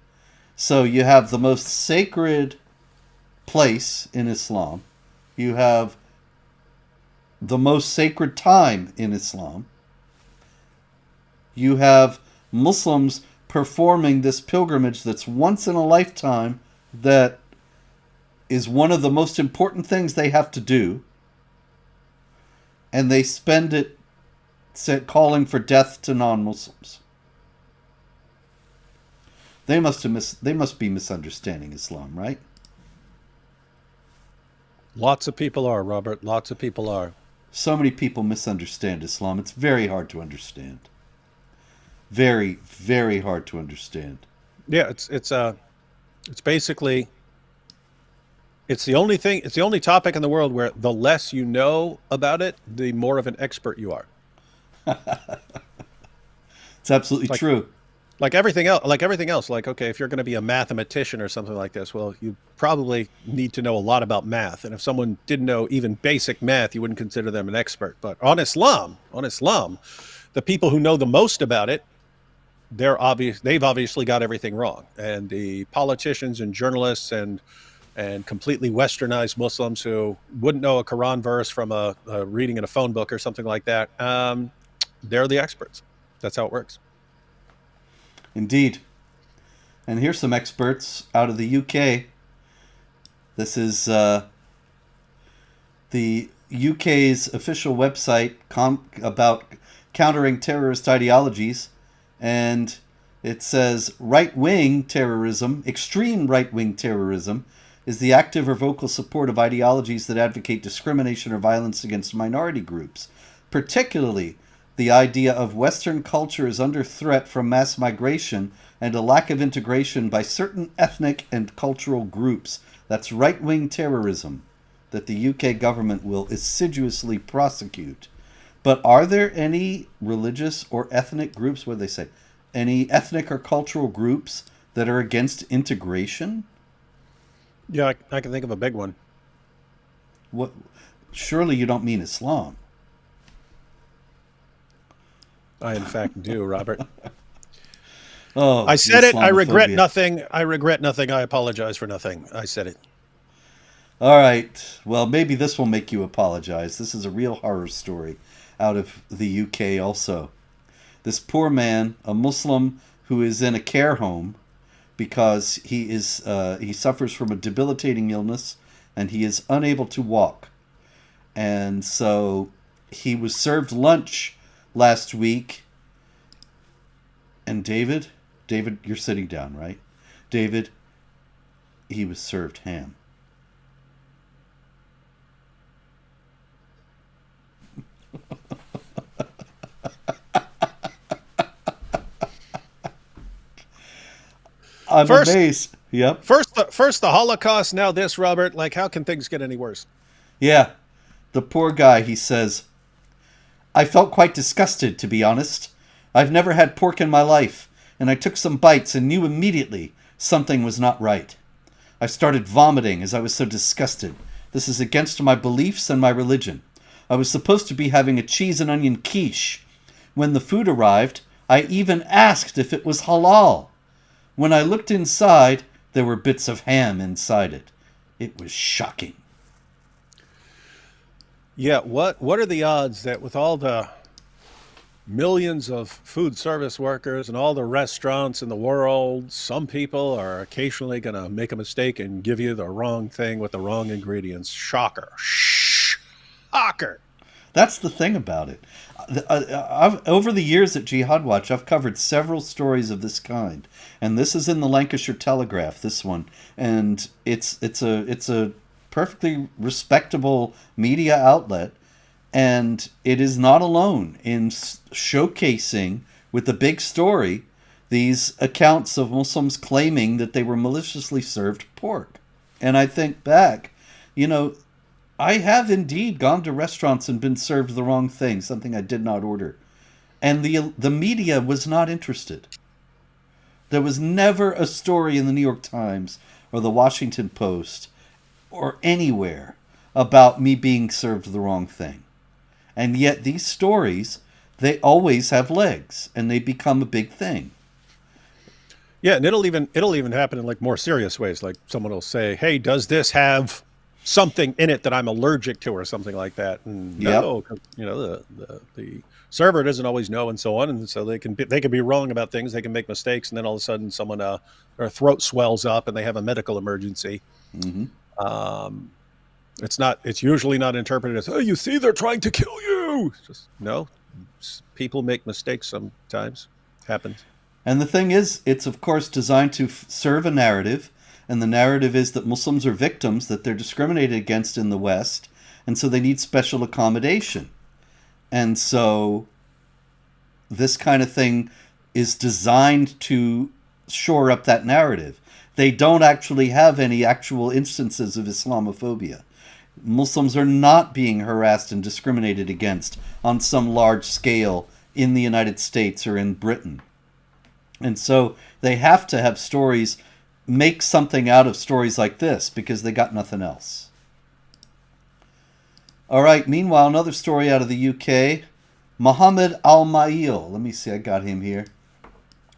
So you have the most sacred place in Islam. You have the most sacred time in Islam. You have Muslims performing this pilgrimage that's once in a lifetime, that is one of the most important things they have to do. And they spend it calling for death to non-Muslims. They must be misunderstanding Islam, right? Lots of people are, Robert. Lots of people are. So many people misunderstand Islam. It's very hard to understand. Very, very hard to understand. Yeah, it's basically, it's the only thing. It's the only topic in the world where the less you know about it, the more of an expert you are. It's absolutely true. Like everything else, okay, if you're going to be a mathematician or something like this, well, you probably need to know a lot about math. And if someone didn't know even basic math, you wouldn't consider them an expert. But on Islam, the people who know the most about it, they've obviously got everything wrong. And the politicians and journalists and completely westernized Muslims who wouldn't know a Quran verse from a reading in a phone book or something like that, they're the experts. That's how it works. Indeed. And here's some experts out of the UK. This is the UK's official website about countering terrorist ideologies. And it says right-wing terrorism, extreme right-wing terrorism, is the active or vocal support of ideologies that advocate discrimination or violence against minority groups, particularly the idea of Western culture is under threat from mass migration and a lack of integration by certain ethnic and cultural groups. That's right-wing terrorism that the UK government will assiduously prosecute. But are there any religious or ethnic groups, what do they say, any ethnic or cultural groups that are against integration? Yeah, I can think of a big one. What? Surely you don't mean Islam. I, in fact, do, Robert. Oh, I said it. I regret Islamophobia. nothing. I regret nothing. I apologize for nothing. I said it. All right. Well, maybe this will make you apologize. This is a real horror story out of the UK also. This poor man, a Muslim who is in a care home because he suffers from a debilitating illness and he is unable to walk. And so he was served lunch last week. And David, you're sitting down, right? David, he was served ham. I'm amazed. Yep. First the Holocaust, now this, Robert. Like, how can things get any worse? Yeah. The poor guy, he says, I felt quite disgusted, to be honest. I've never had pork in my life, and I took some bites and knew immediately something was not right. I started vomiting as I was so disgusted. This is against my beliefs and my religion. I was supposed to be having a cheese and onion quiche. When the food arrived, I even asked if it was halal. When I looked inside, there were bits of ham inside it. It was shocking. Yeah, what are the odds that with all the millions of food service workers and all the restaurants in the world, some people are occasionally going to make a mistake and give you the wrong thing with the wrong ingredients? Shocker. Shocker. That's the thing about it. Over the years at Jihad Watch, I've covered several stories of this kind, and this is in the Lancashire Telegraph. This one, and it's a perfectly respectable media outlet, and it is not alone in showcasing with the big story these accounts of Muslims claiming that they were maliciously served pork. And I think back, I have indeed gone to restaurants and been served the wrong thing, something I did not order. And the media was not interested. There was never a story in the New York Times or the Washington Post or anywhere about me being served the wrong thing. And yet these stories, they always have legs and they become a big thing. Yeah, and it'll even happen in like more serious ways. Like someone will say, "Hey, does this have something in it that I'm allergic to," or something like that? And no, 'cause, the server doesn't always know, and so on, and so they can be wrong about things. They can make mistakes, and then all of a sudden, someone their throat swells up, and they have a medical emergency. Mm-hmm. It's usually not interpreted as, "Oh, you see, they're trying to kill you." It's just no. People make mistakes sometimes. Happens. And the thing is, it's of course designed to serve a narrative. And the narrative is that Muslims are victims, that they're discriminated against in the West, and so they need special accommodation. And so this kind of thing is designed to shore up that narrative. They don't actually have any actual instances of Islamophobia. Muslims are not being harassed and discriminated against on some large scale in the United States or in Britain. And so they have to have stories, make something out of stories like this because they got nothing else. All right, meanwhile, another story out of the UK. Mohammed Al-Mail. Let me see, I got him here.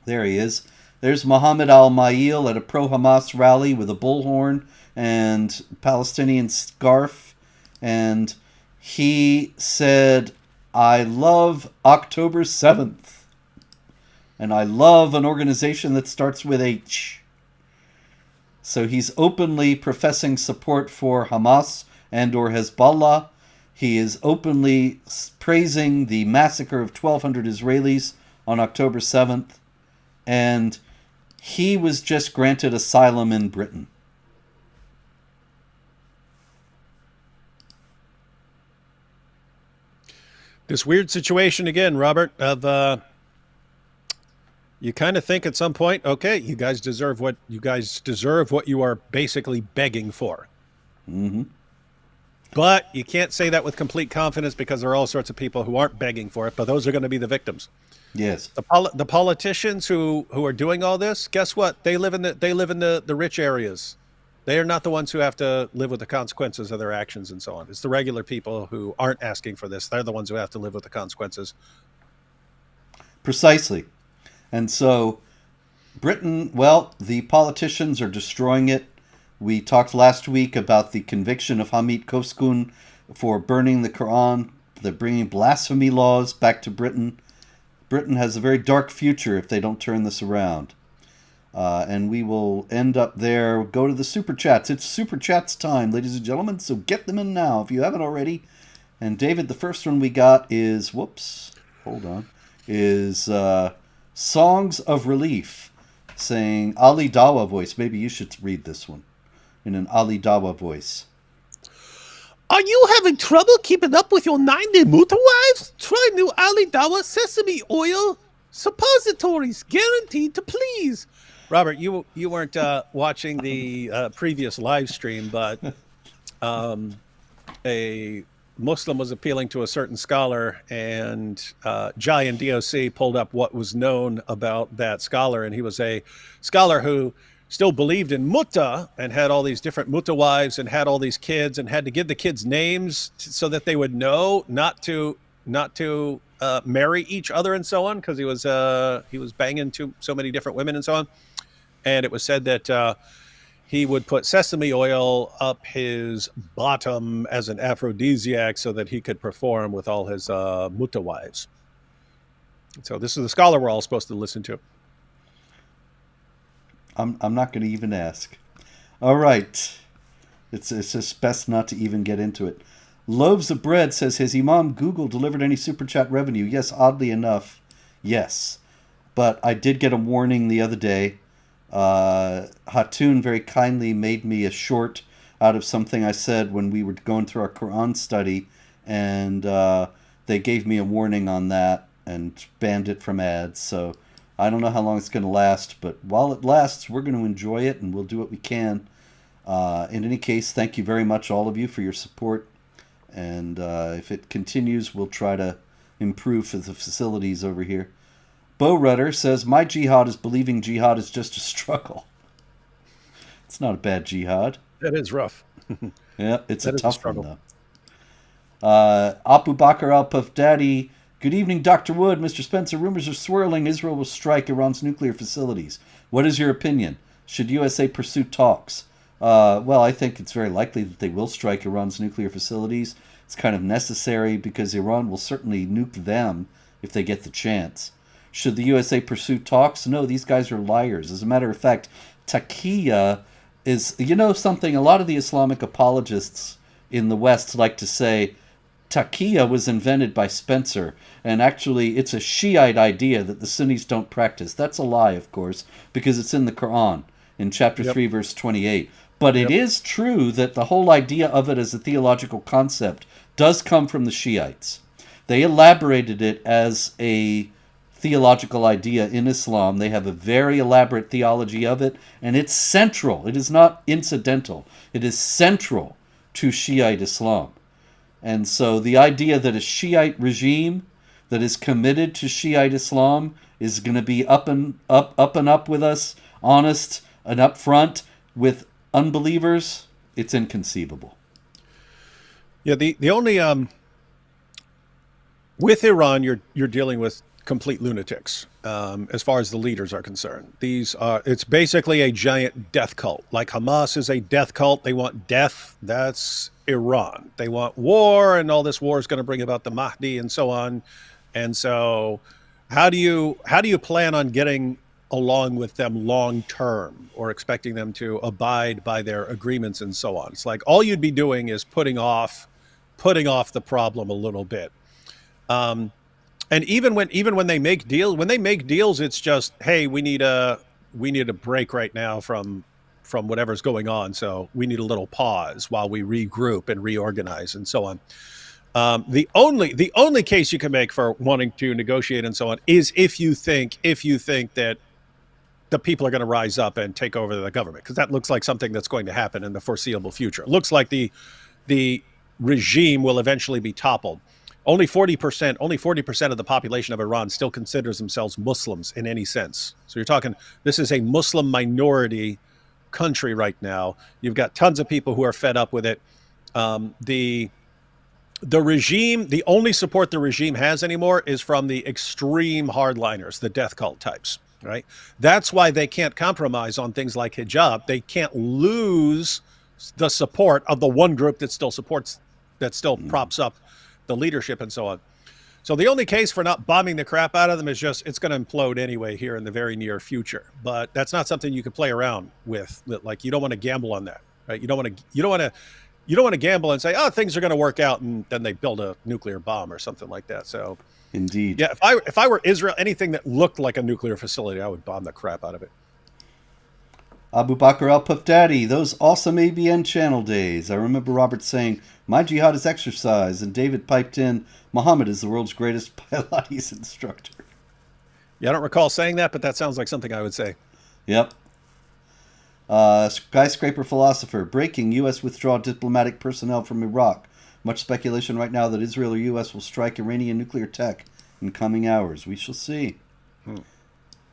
There he is. There's Mohammed Al-Mail at a pro-Hamas rally with a bullhorn and Palestinian scarf. And he said, "I love October 7th. And I love an organization that starts with H." So he's openly professing support for Hamas and or Hezbollah. He is openly praising the massacre of 1,200 Israelis on October 7th. And he was just granted asylum in Britain. This weird situation again, Robert, of you kind of think at some point, okay, you guys deserve what you are basically begging for. Mm-hmm. But you can't say that with complete confidence because there are all sorts of people who aren't begging for it, but those are going to be the victims. Yes. The politicians who are doing all this, guess what? They live in the rich areas. They are not the ones who have to live with the consequences of their actions and so on. It's the regular people who aren't asking for this. They're the ones who have to live with the consequences. Precisely. And so Britain, well, the politicians are destroying it. We talked last week about the conviction of Hamid Koskun for burning the Quran. They're bringing blasphemy laws back to Britain. Britain has a very dark future if they don't turn this around. And we will end up there. Go to the Super Chats. It's Super Chats time, ladies and gentlemen, so get them in now if you haven't already. And David, the first one we got is, is Songs of Relief, saying Ali Dawa voice. Maybe you should read this one in an Ali Dawa voice. Are you having trouble keeping up with your 90 wives? Try new Ali Dawa sesame oil suppositories, guaranteed to please. Robert, you weren't watching the previous live stream, but a Muslim was appealing to a certain scholar, and Jai and DOC pulled up what was known about that scholar, and he was a scholar who still believed in mutta and had all these different mutta wives and had all these kids and had to give the kids names so that they would know not to marry each other and so on, because he was banging so many different women and so on. And it was said that he would put sesame oil up his bottom as an aphrodisiac so that he could perform with all his mutta wives. So this is the scholar we're all supposed to listen to. I'm not going to even ask. All right. It's just best not to even get into it. Loaves of Bread says, has Imam Google delivered any Super Chat revenue? Yes, oddly enough, yes. But I did get a warning the other day. Hatun very kindly made me a short out of something I said when we were going through our Quran study, and they gave me a warning on that and banned it from ads. So I don't know how long it's going to last, but while it lasts, we're going to enjoy it and we'll do what we can. In any case, thank you very much, all of you, for your support. And if it continues, we'll try to improve for the facilities over here. Bo Rudder says, my jihad is believing jihad is just a struggle. It's not a bad jihad. That is rough. Yeah, it's a tough one, though. Abu Bakr al-Puff Daddy, good evening, Dr. Wood. Mr. Spencer, rumors are swirling Israel will strike Iran's nuclear facilities. What is your opinion? Should USA pursue talks? Well, I think it's very likely that they will strike Iran's nuclear facilities. It's kind of necessary because Iran will certainly nuke them if they get the chance. Should the USA pursue talks? No, these guys are liars. As a matter of fact, Taqiyya is, you know something, a lot of the Islamic apologists in the West like to say Taqiyya was invented by Spencer, and actually it's a Shiite idea that the Sunnis don't practice. That's a lie, of course, because it's in the Quran, in chapter 3, verse 28. But it is true that the whole idea of it as a theological concept does come from the Shiites. They elaborated it as a theological idea in Islam. They have a very elaborate theology of it, and it's central. It is not incidental. It is central to Shiite Islam. And so the idea that a Shiite regime that is committed to Shiite Islam is going to be up and up with us, honest and upfront with unbelievers, it's inconceivable. Yeah, the only with Iran, you're dealing with complete lunatics as far as the leaders are concerned. It's basically a giant death cult. Like Hamas is a death cult. They want death. That's Iran. They want war, and all this war is going to bring about the Mahdi and so on. And so how do you plan on getting along with them long term, or expecting them to abide by their agreements and so on? It's like all you'd be doing is putting off the problem a little bit. And even when they make deals, it's just, hey, we need a break right now from whatever's going on, so we need a little pause while we regroup and reorganize and so on. The only case you can make for wanting to negotiate and so on is if you think that the people are going to rise up and take over the government, because that looks like something that's going to happen in the foreseeable future. It looks like the regime will eventually be toppled. Only 40% of the population of Iran still considers themselves Muslims in any sense. So you're talking, this is a Muslim minority country right now. You've got tons of people who are fed up with it. The regime, the only support the regime has anymore is from the extreme hardliners, the death cult types, right? That's why they can't compromise on things like hijab. They can't lose the support of the one group that still supports, that still props up the leadership and so on. So the only case for not bombing the crap out of them is just, it's going to implode anyway here in the very near future. But that's not something you can play around with. Like, you don't want to gamble on that, right? You don't want to gamble and say, oh, things are going to work out, and then they build a nuclear bomb or something like that. So, indeed, yeah. If I were Israel, anything that looked like a nuclear facility, I would bomb the crap out of it. Abu Bakr al Puff Daddy, those awesome ABN channel days. I remember Robert saying, "My jihad is exercise," and David piped in, "Muhammad is the world's greatest Pilates instructor." Yeah, I don't recall saying that, but that sounds like something I would say. Yep. Skyscraper philosopher, breaking: U.S. withdraw diplomatic personnel from Iraq. Much speculation right now that Israel or U.S. will strike Iranian nuclear tech in coming hours. We shall see.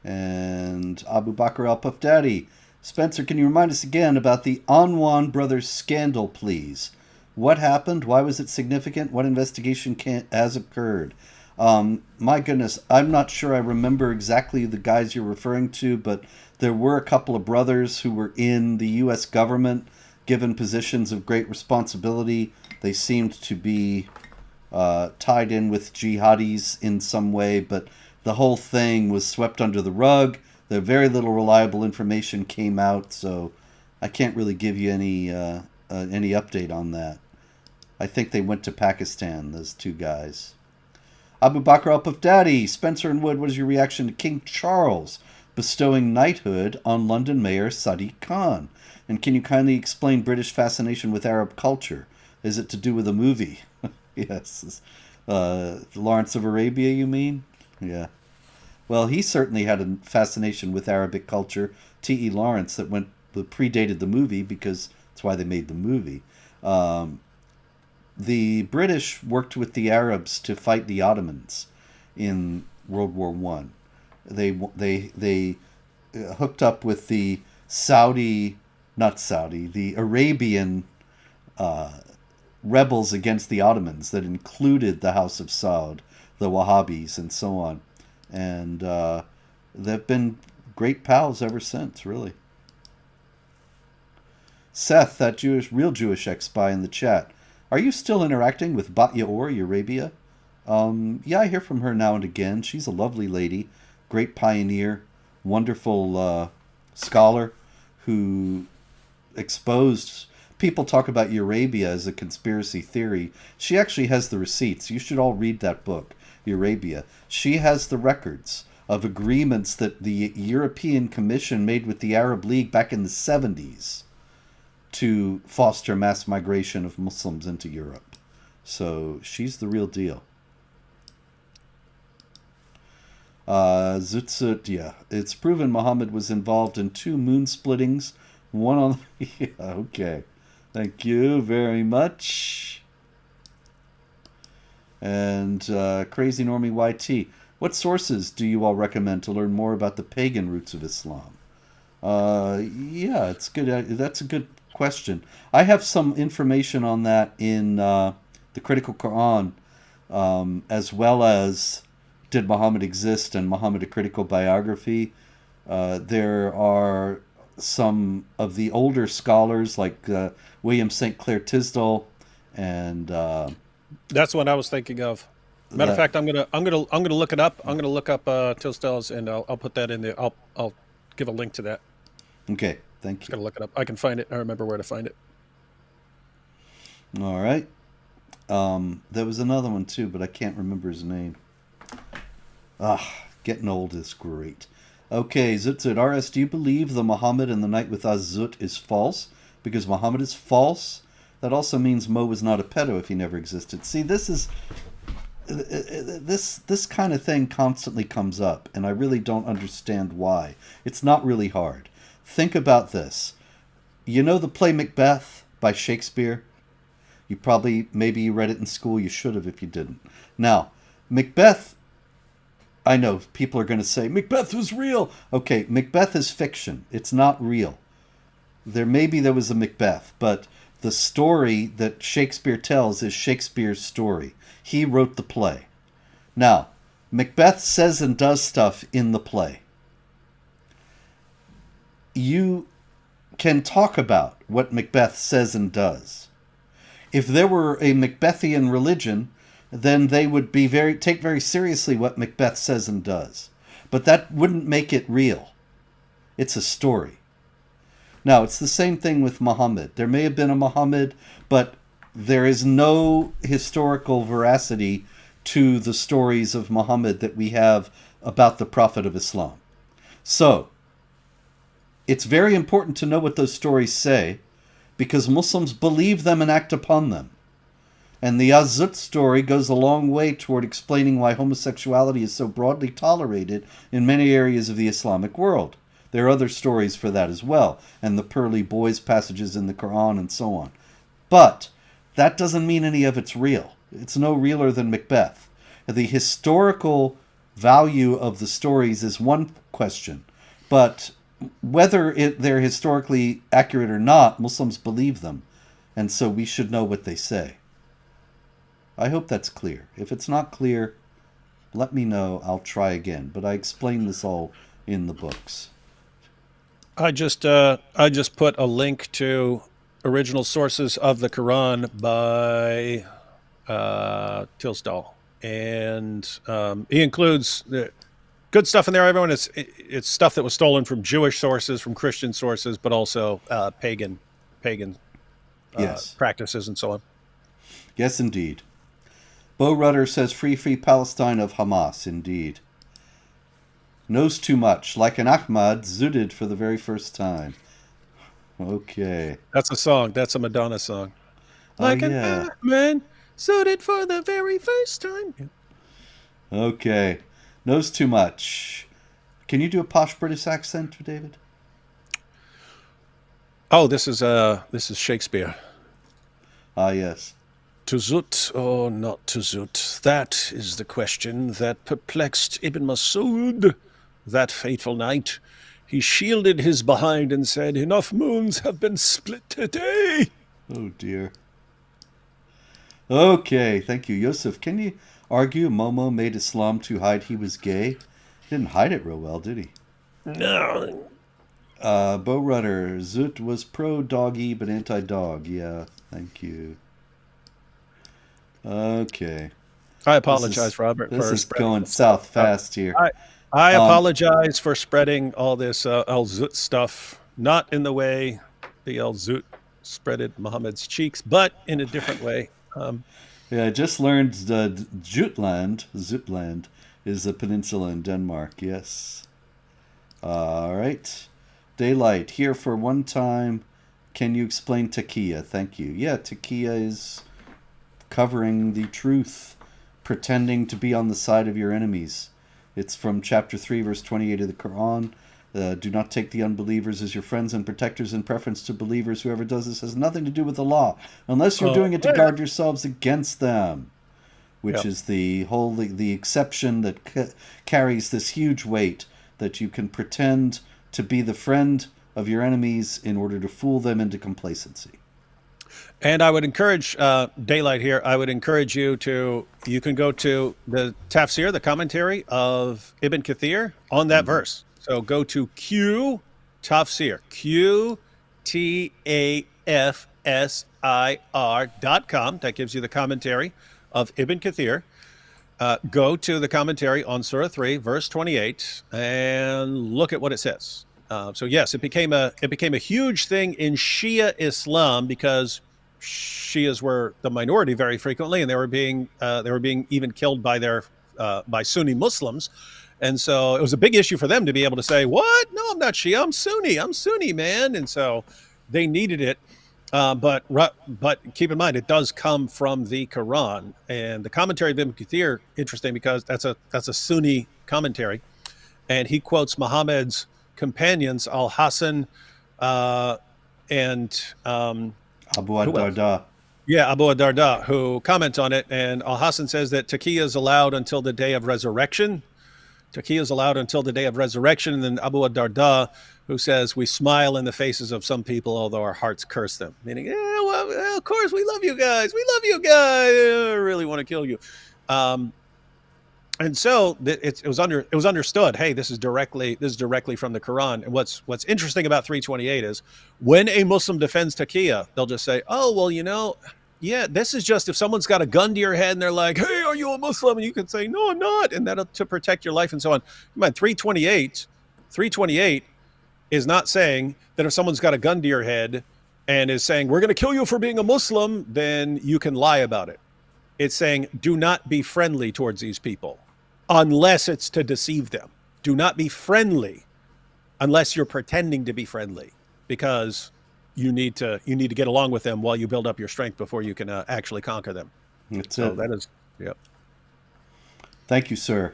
And Abu Bakr al Puff Daddy, Spencer, can you remind us again about the Anwan brothers scandal, please? What happened? Why was it significant? What investigation has occurred? My goodness, I'm not sure I remember exactly the guys you're referring to, but there were a couple of brothers who were in the U.S. government, given positions of great responsibility. They seemed to be tied in with jihadis in some way, but the whole thing was swept under the rug. The very little reliable information came out, so I can't really give you any update on that. I think they went to Pakistan, those two guys. Abu Bakr al Puff Daddy, Spencer and Wood, what is your reaction to King Charles bestowing knighthood on London Mayor Sadiq Khan? And can you kindly explain British fascination with Arab culture? Is it to do with a movie? Yes. Lawrence of Arabia, you mean? Yeah. Well, he certainly had a fascination with Arabic culture. T.E. Lawrence that predated the movie, because that's why they made the movie. The British worked with the Arabs to fight the Ottomans in World War I. They hooked up with the the Arabian rebels against the Ottomans that included the House of Saud, the Wahhabis, and so on. And they've been great pals ever since, really. Seth, that real Jewish ex-spy in the chat, are you still interacting with Bat Yaor, Eurabia? Yeah, I hear from her now and again. She's a lovely lady, great pioneer, wonderful scholar who exposed... People talk about Eurabia as a conspiracy theory. She actually has the receipts. You should all read that book, Eurabia. She has the records of agreements that the European Commission made with the Arab League back in the 70s to foster mass migration of Muslims into Europe. So she's the real deal. Zutsut, yeah. It's proven Muhammad was involved in 2 moon splittings. One on... Yeah, okay. Thank you very much. And Crazy Normie YT, what sources do you all recommend to learn more about the pagan roots of Islam? Yeah, it's good. That's a good question. I have some information on that in the Critical Quran, as well as Did Muhammad Exist and Muhammad, a Critical Biography. There are some of the older scholars like William St. Clair Tisdall, and that's what I was thinking of. Matter of fact, I'm gonna look it up. I'm gonna look up Tisdall's, and I'll put that in there. I'll give a link to that. Okay, thank you. Just gotta look it up. I can find it. I remember where to find it. All right. There was another one too, but I can't remember his name. Getting old is great. Okay, Zutzut RS, do you believe the Muhammad and the Night with Azut is false? Because Muhammad is false, that also means Mo was not a pedo if he never existed. See, this kind of thing constantly comes up, and I really don't understand why. It's not really hard. Think about this. You know the play Macbeth by Shakespeare? You probably, maybe you read it in school. You should have if you didn't. Now, Macbeth, I know people are going to say, Macbeth was real. Okay, Macbeth is fiction. It's not real. There was a Macbeth, but the story that Shakespeare tells is Shakespeare's story. He wrote the play. Now, Macbeth says and does stuff in the play. You can talk about what Macbeth says and does. If there were a Macbethian religion, then they would be take very seriously what Macbeth says and does. But that wouldn't make it real. It's a story. Now, it's the same thing with Muhammad. There may have been a Muhammad, but there is no historical veracity to the stories of Muhammad that we have about the Prophet of Islam. So, it's very important to know what those stories say, because Muslims believe them and act upon them. And the Azut story goes a long way toward explaining why homosexuality is so broadly tolerated in many areas of the Islamic world. There are other stories for that as well, and the pearly boys passages in the Quran and so on. But that doesn't mean any of it's real. It's no realer than Macbeth. The historical value of the stories is one question, but whether they're historically accurate or not, Muslims believe them, and so we should know what they say. I hope that's clear. If it's not clear, let me know. I'll try again, but I explain this all in the books. I just put a link to original sources of the Quran by Tilsdal, and he includes good stuff in there. Everyone, it's stuff that was stolen from Jewish sources, from Christian sources, but also pagan yes, practices and so on. Yes, indeed. Bo Rudder says, free Palestine of Hamas, indeed. Knows too much, like an Ahmad, zooted for the very first time. Okay. That's a song. That's a Madonna song. Like an Ahmad, zooted for the very first time. Okay. Knows too much. Can you do a posh British accent, David? Oh, this is Shakespeare. Ah, yes. To zoot or not to zoot? That is the question that perplexed Ibn Masud that fateful night. He shielded his behind and said, enough moons have been split today. Oh, dear. Okay, thank you. Yosef, can you argue Momo made Islam to hide he was gay? He didn't hide it real well, did he? No. Bo Rudder, Zoot was pro-doggy but anti-dog. Yeah, thank you. Okay. I apologize, Robert. This is going south fast here. I apologize for spreading all this El Zoot stuff, not in the way the El Zoot spreaded Muhammad's cheeks, but in a different way. Yeah, I just learned Jutland is a peninsula in Denmark. Yes. All right. Daylight, here for one time. Can you explain Taqiyya? Thank you. Yeah, Taqiyya is covering the truth, pretending to be on the side of your enemies. It's from chapter 3, verse 28 of the Quran. Do not take the unbelievers as your friends and protectors in preference to believers. Whoever does this has nothing to do with the law, unless you're doing it to guard yourselves against them, which is the exception that carries this huge weight, that you can pretend to be the friend of your enemies in order to fool them into complacency. And I would encourage, Daylight here, I would encourage you can go to the tafsir, the commentary of Ibn Kathir on that verse. So go to Tafsir, QTAFSIR.com. That gives you the commentary of Ibn Kathir. Go to the commentary on Surah 3, verse 28, and look at what it says. So yes, it became a huge thing in Shia Islam because Shias were the minority very frequently, and they were being even killed by by Sunni Muslims. And so it was a big issue for them to be able to say, what? No, I'm not Shia. I'm Sunni, man. And so they needed it. But keep in mind, it does come from the Quran, and the commentary of Ibn Kathir, interesting because that's a Sunni commentary, and he quotes Muhammad's companions Al Hassan and Abu ad-Darda. Yeah, Abu ad-Darda, who comments on it, and Al Hassan says that taqiyya is allowed until the day of resurrection. Taqiyya is allowed until the day of resurrection, and then Abu ad-Darda, who says we smile in the faces of some people, although our hearts curse them. Meaning, well, of course we love you guys. We love you guys. I really want to kill you. And so it was understood. Hey, this is directly from the Quran. And what's interesting about 328 is when a Muslim defends taqiyya, they'll just say, "Oh, well, yeah, this is just if someone's got a gun to your head and they're like, hey, are you a Muslim?" And you can say, "No, I'm not," and that'll to protect your life and so on. Come on, 328 is not saying that if someone's got a gun to your head and is saying, "We're going to kill you for being a Muslim," then you can lie about it. It's saying, do not be friendly towards these people unless it's to deceive them. Do not be friendly unless you're pretending to be friendly, because you need to get along with them while you build up your strength before you can actually conquer them. That's so it. That is, yep. Thank you, sir.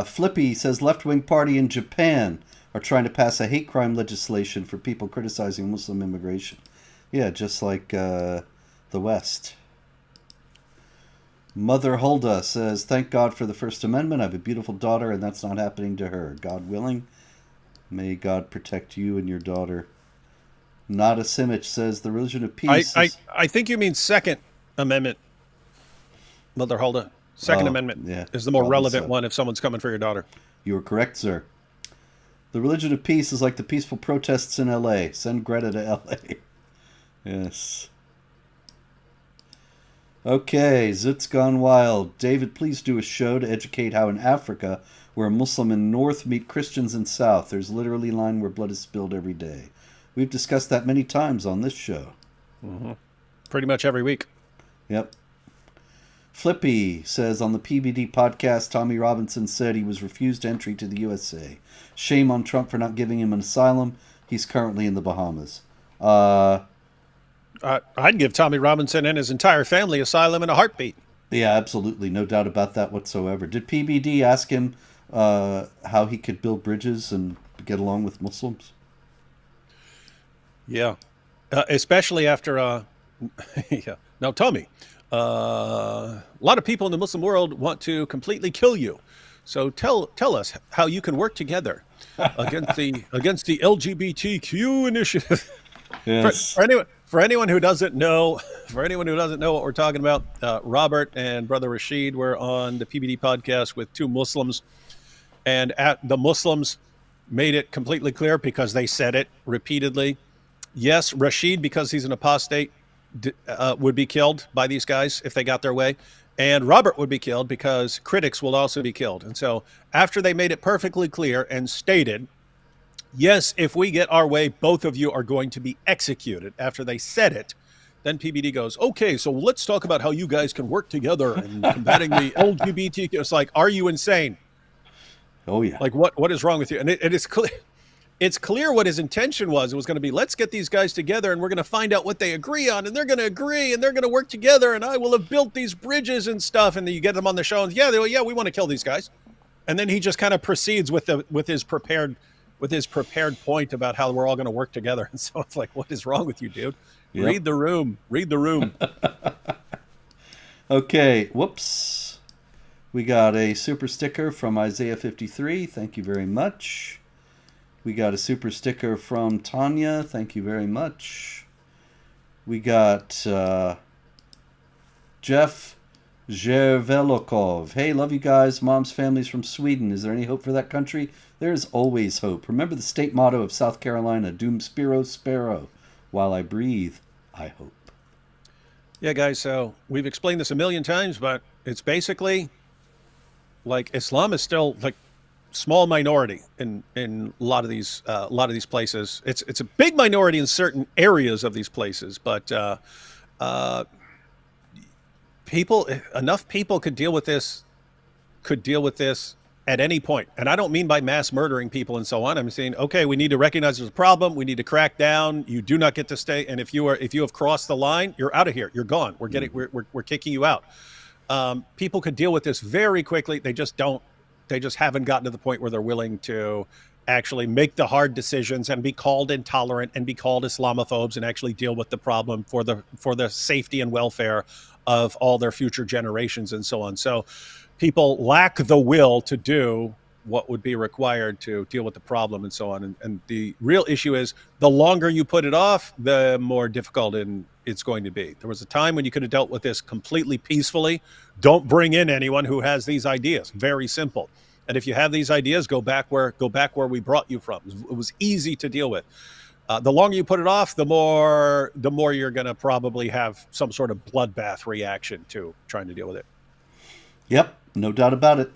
Flippy says left-wing party in Japan are trying to pass a hate crime legislation for people criticizing Muslim immigration. Yeah, just like the West. Mother Hulda says, thank God for the First Amendment. I have a beautiful daughter, and that's not happening to her. God willing, may God protect you and your daughter. Nada Simic says, the religion of peace I think you mean Second Amendment, Mother Hulda. Second Amendment is the more relevant one if someone's coming for your daughter. You are correct, sir. The religion of peace is like the peaceful protests in L.A. Send Greta to L.A. Yes. Okay, Zut's Gone Wild. David, please do a show to educate how in Africa, where Muslim in North meet Christians in South, there's literally a line where blood is spilled every day. We've discussed that many times on this show. Mm-hmm. Pretty much every week. Yep. Flippy says, on the PBD podcast, Tommy Robinson said he was refused entry to the USA. Shame on Trump for not giving him an asylum. He's currently in the Bahamas. I'd give Tommy Robinson and his entire family asylum in a heartbeat. Yeah, absolutely. No doubt about that whatsoever. Did PBD ask him how he could build bridges and get along with Muslims? Yeah. Especially after... yeah. Now, Tommy, a lot of people in the Muslim world want to completely kill you. So tell us how you can work together against the LGBTQ initiative. Yes. For anyone who doesn't know what we're talking about, Robert and Brother Rashid were on the PBD podcast with two Muslims, and the Muslims made it completely clear because they said it repeatedly. Yes, Rashid, because he's an apostate, would be killed by these guys if they got their way. And Robert would be killed because critics will also be killed. And so after they made it perfectly clear and stated, yes, if we get our way, both of you are going to be executed. After they said it, then PBD goes, okay, so let's talk about how you guys can work together in combating the LGBTQ. It's like, are you insane? Oh, yeah. Like, what is wrong with you? And it is clear. It's clear what his intention was. It was going to be, let's get these guys together and we're going to find out what they agree on, and they're going to agree and they're going to work together, and I will have built these bridges and stuff. And then you get them on the show and we want to kill these guys. And then he just kind of proceeds with his prepared point about how we're all going to work together. And so it's like, what is wrong with you, dude? Yep. Read the room. Okay. Whoops. We got a super sticker from Isaiah 53. Thank you very much. We got a super sticker from Tanya. Thank you very much. We got Jeff Zhervelokov. Hey, love you guys. Mom's family's from Sweden. Is there any hope for that country? There is always hope. Remember the state motto of South Carolina, Dum Spiro Spero. While I breathe, I hope. Yeah, guys, so we've explained this a million times, but it's basically like Islam is still like small minority in a lot of these places. It's a big minority in certain areas of these places, but enough people could deal with this at any point, and I don't mean by mass murdering people and so on. I'm saying, okay, we need to recognize there's a problem. We need to crack down. You do not get to stay. And if you have crossed the line, you're out of here. You're gone. We're kicking you out. People could deal with this very quickly. They just don't. They just haven't gotten to the point where they're willing to actually make the hard decisions and be called intolerant and be called Islamophobes and actually deal with the problem for the safety and welfare of all their future generations and so on. So people lack the will to do what would be required to deal with the problem and so on. And the real issue is the longer you put it off, the more difficult it's going to be. There was a time when you could have dealt with this completely peacefully. Don't bring in anyone who has these ideas. Very simple. And if you have these ideas, go back where we brought you from. It was easy to deal with. The longer you put it off, the more you're going to probably have some sort of bloodbath reaction to trying to deal with it. Yep, no doubt about it.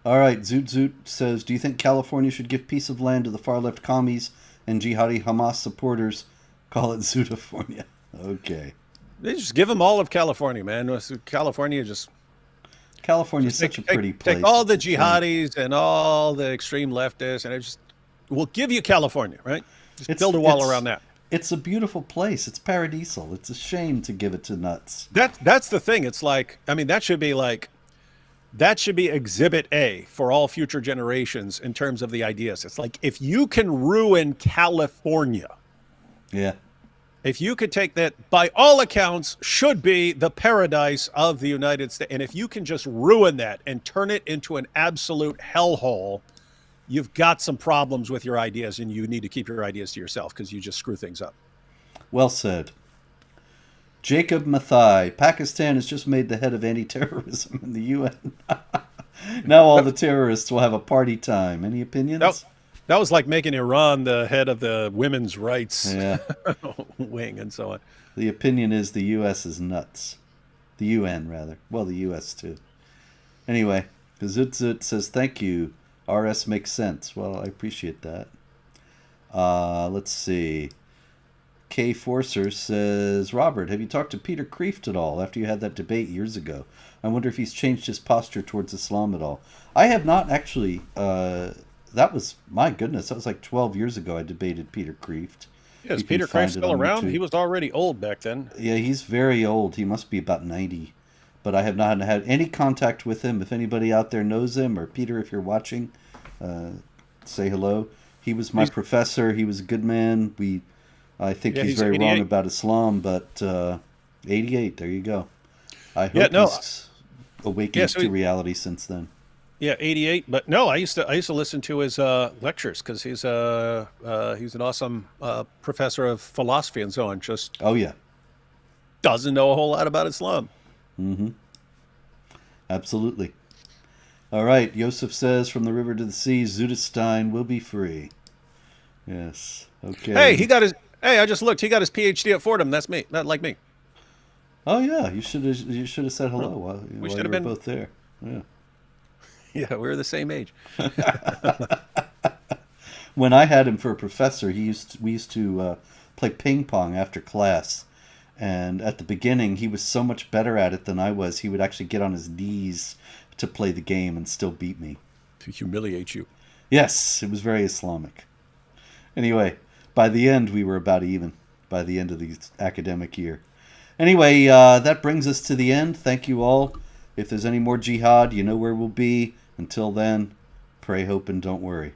All right, Zoot Zoot says, do you think California should give piece of land to the far-left commies and jihadi Hamas supporters? Call it Zootifornia. Okay. They just give them all of California, man. California's such a pretty place. Take all the jihadis and all the extreme leftists, and we'll give you California, right? Just build a wall around that. It's a beautiful place. It's paradisal. It's a shame to give it to nuts. That's the thing. It's like, I mean, that should be exhibit A for all future generations in terms of the ideas. It's like, if you can ruin California. Yeah. If you could take that, by all accounts, should be the paradise of the United States. And if you can just ruin that and turn it into an absolute hellhole, you've got some problems with your ideas, and you need to keep your ideas to yourself because you just screw things up. Well said. Jacob Mathai, Pakistan has just made the head of anti-terrorism in the UN. Now all the terrorists will have a party time. Any opinions? That was like making Iran the head of the women's rights wing and so on. The opinion is the U.S. is nuts. The UN, rather. Well, the U.S. too. Anyway, Zut says, thank you. RS makes sense. Well, I appreciate that. Let's see. K. Forcer says, Robert, have you talked to Peter Kreeft at all after you had that debate years ago? I wonder if he's changed his posture towards Islam at all. I have not actually. That was, my goodness, that was like 12 years ago I debated Peter Kreeft. Yeah, is Peter Kreeft still around? He was already old back then. Yeah, he's very old. He must be about 90. But I have not had any contact with him. If anybody out there knows him, or Peter, if you're watching, say hello. He was my professor. He was a good man. I think he's very 88. Wrong about Islam, but 88, there you go. I hope he's awakened to reality since then. Yeah, 88. But no, I used to listen to his lectures because he's an awesome professor of philosophy and so on. Just doesn't know a whole lot about Islam. Mm-hmm. Absolutely. All right. Yosef says, from the river to the sea, Zudestein will be free. Yes. Okay. Hey, I just looked. He got his PhD at Fordham. That's me. Not like me. Oh yeah, you should have said hello while you were both there. Yeah. Yeah, we were the same age. When I had him for a professor, we used to play ping pong after class, and at the beginning he was so much better at it than I was. He would actually get on his knees to play the game and still beat me. To humiliate you. Yes, it was very Islamic. Anyway, by the end we were about even. By the end of the academic year. Anyway, that brings us to the end. Thank you all. If there's any more jihad, you know where we'll be. Until then, pray, hope, and don't worry.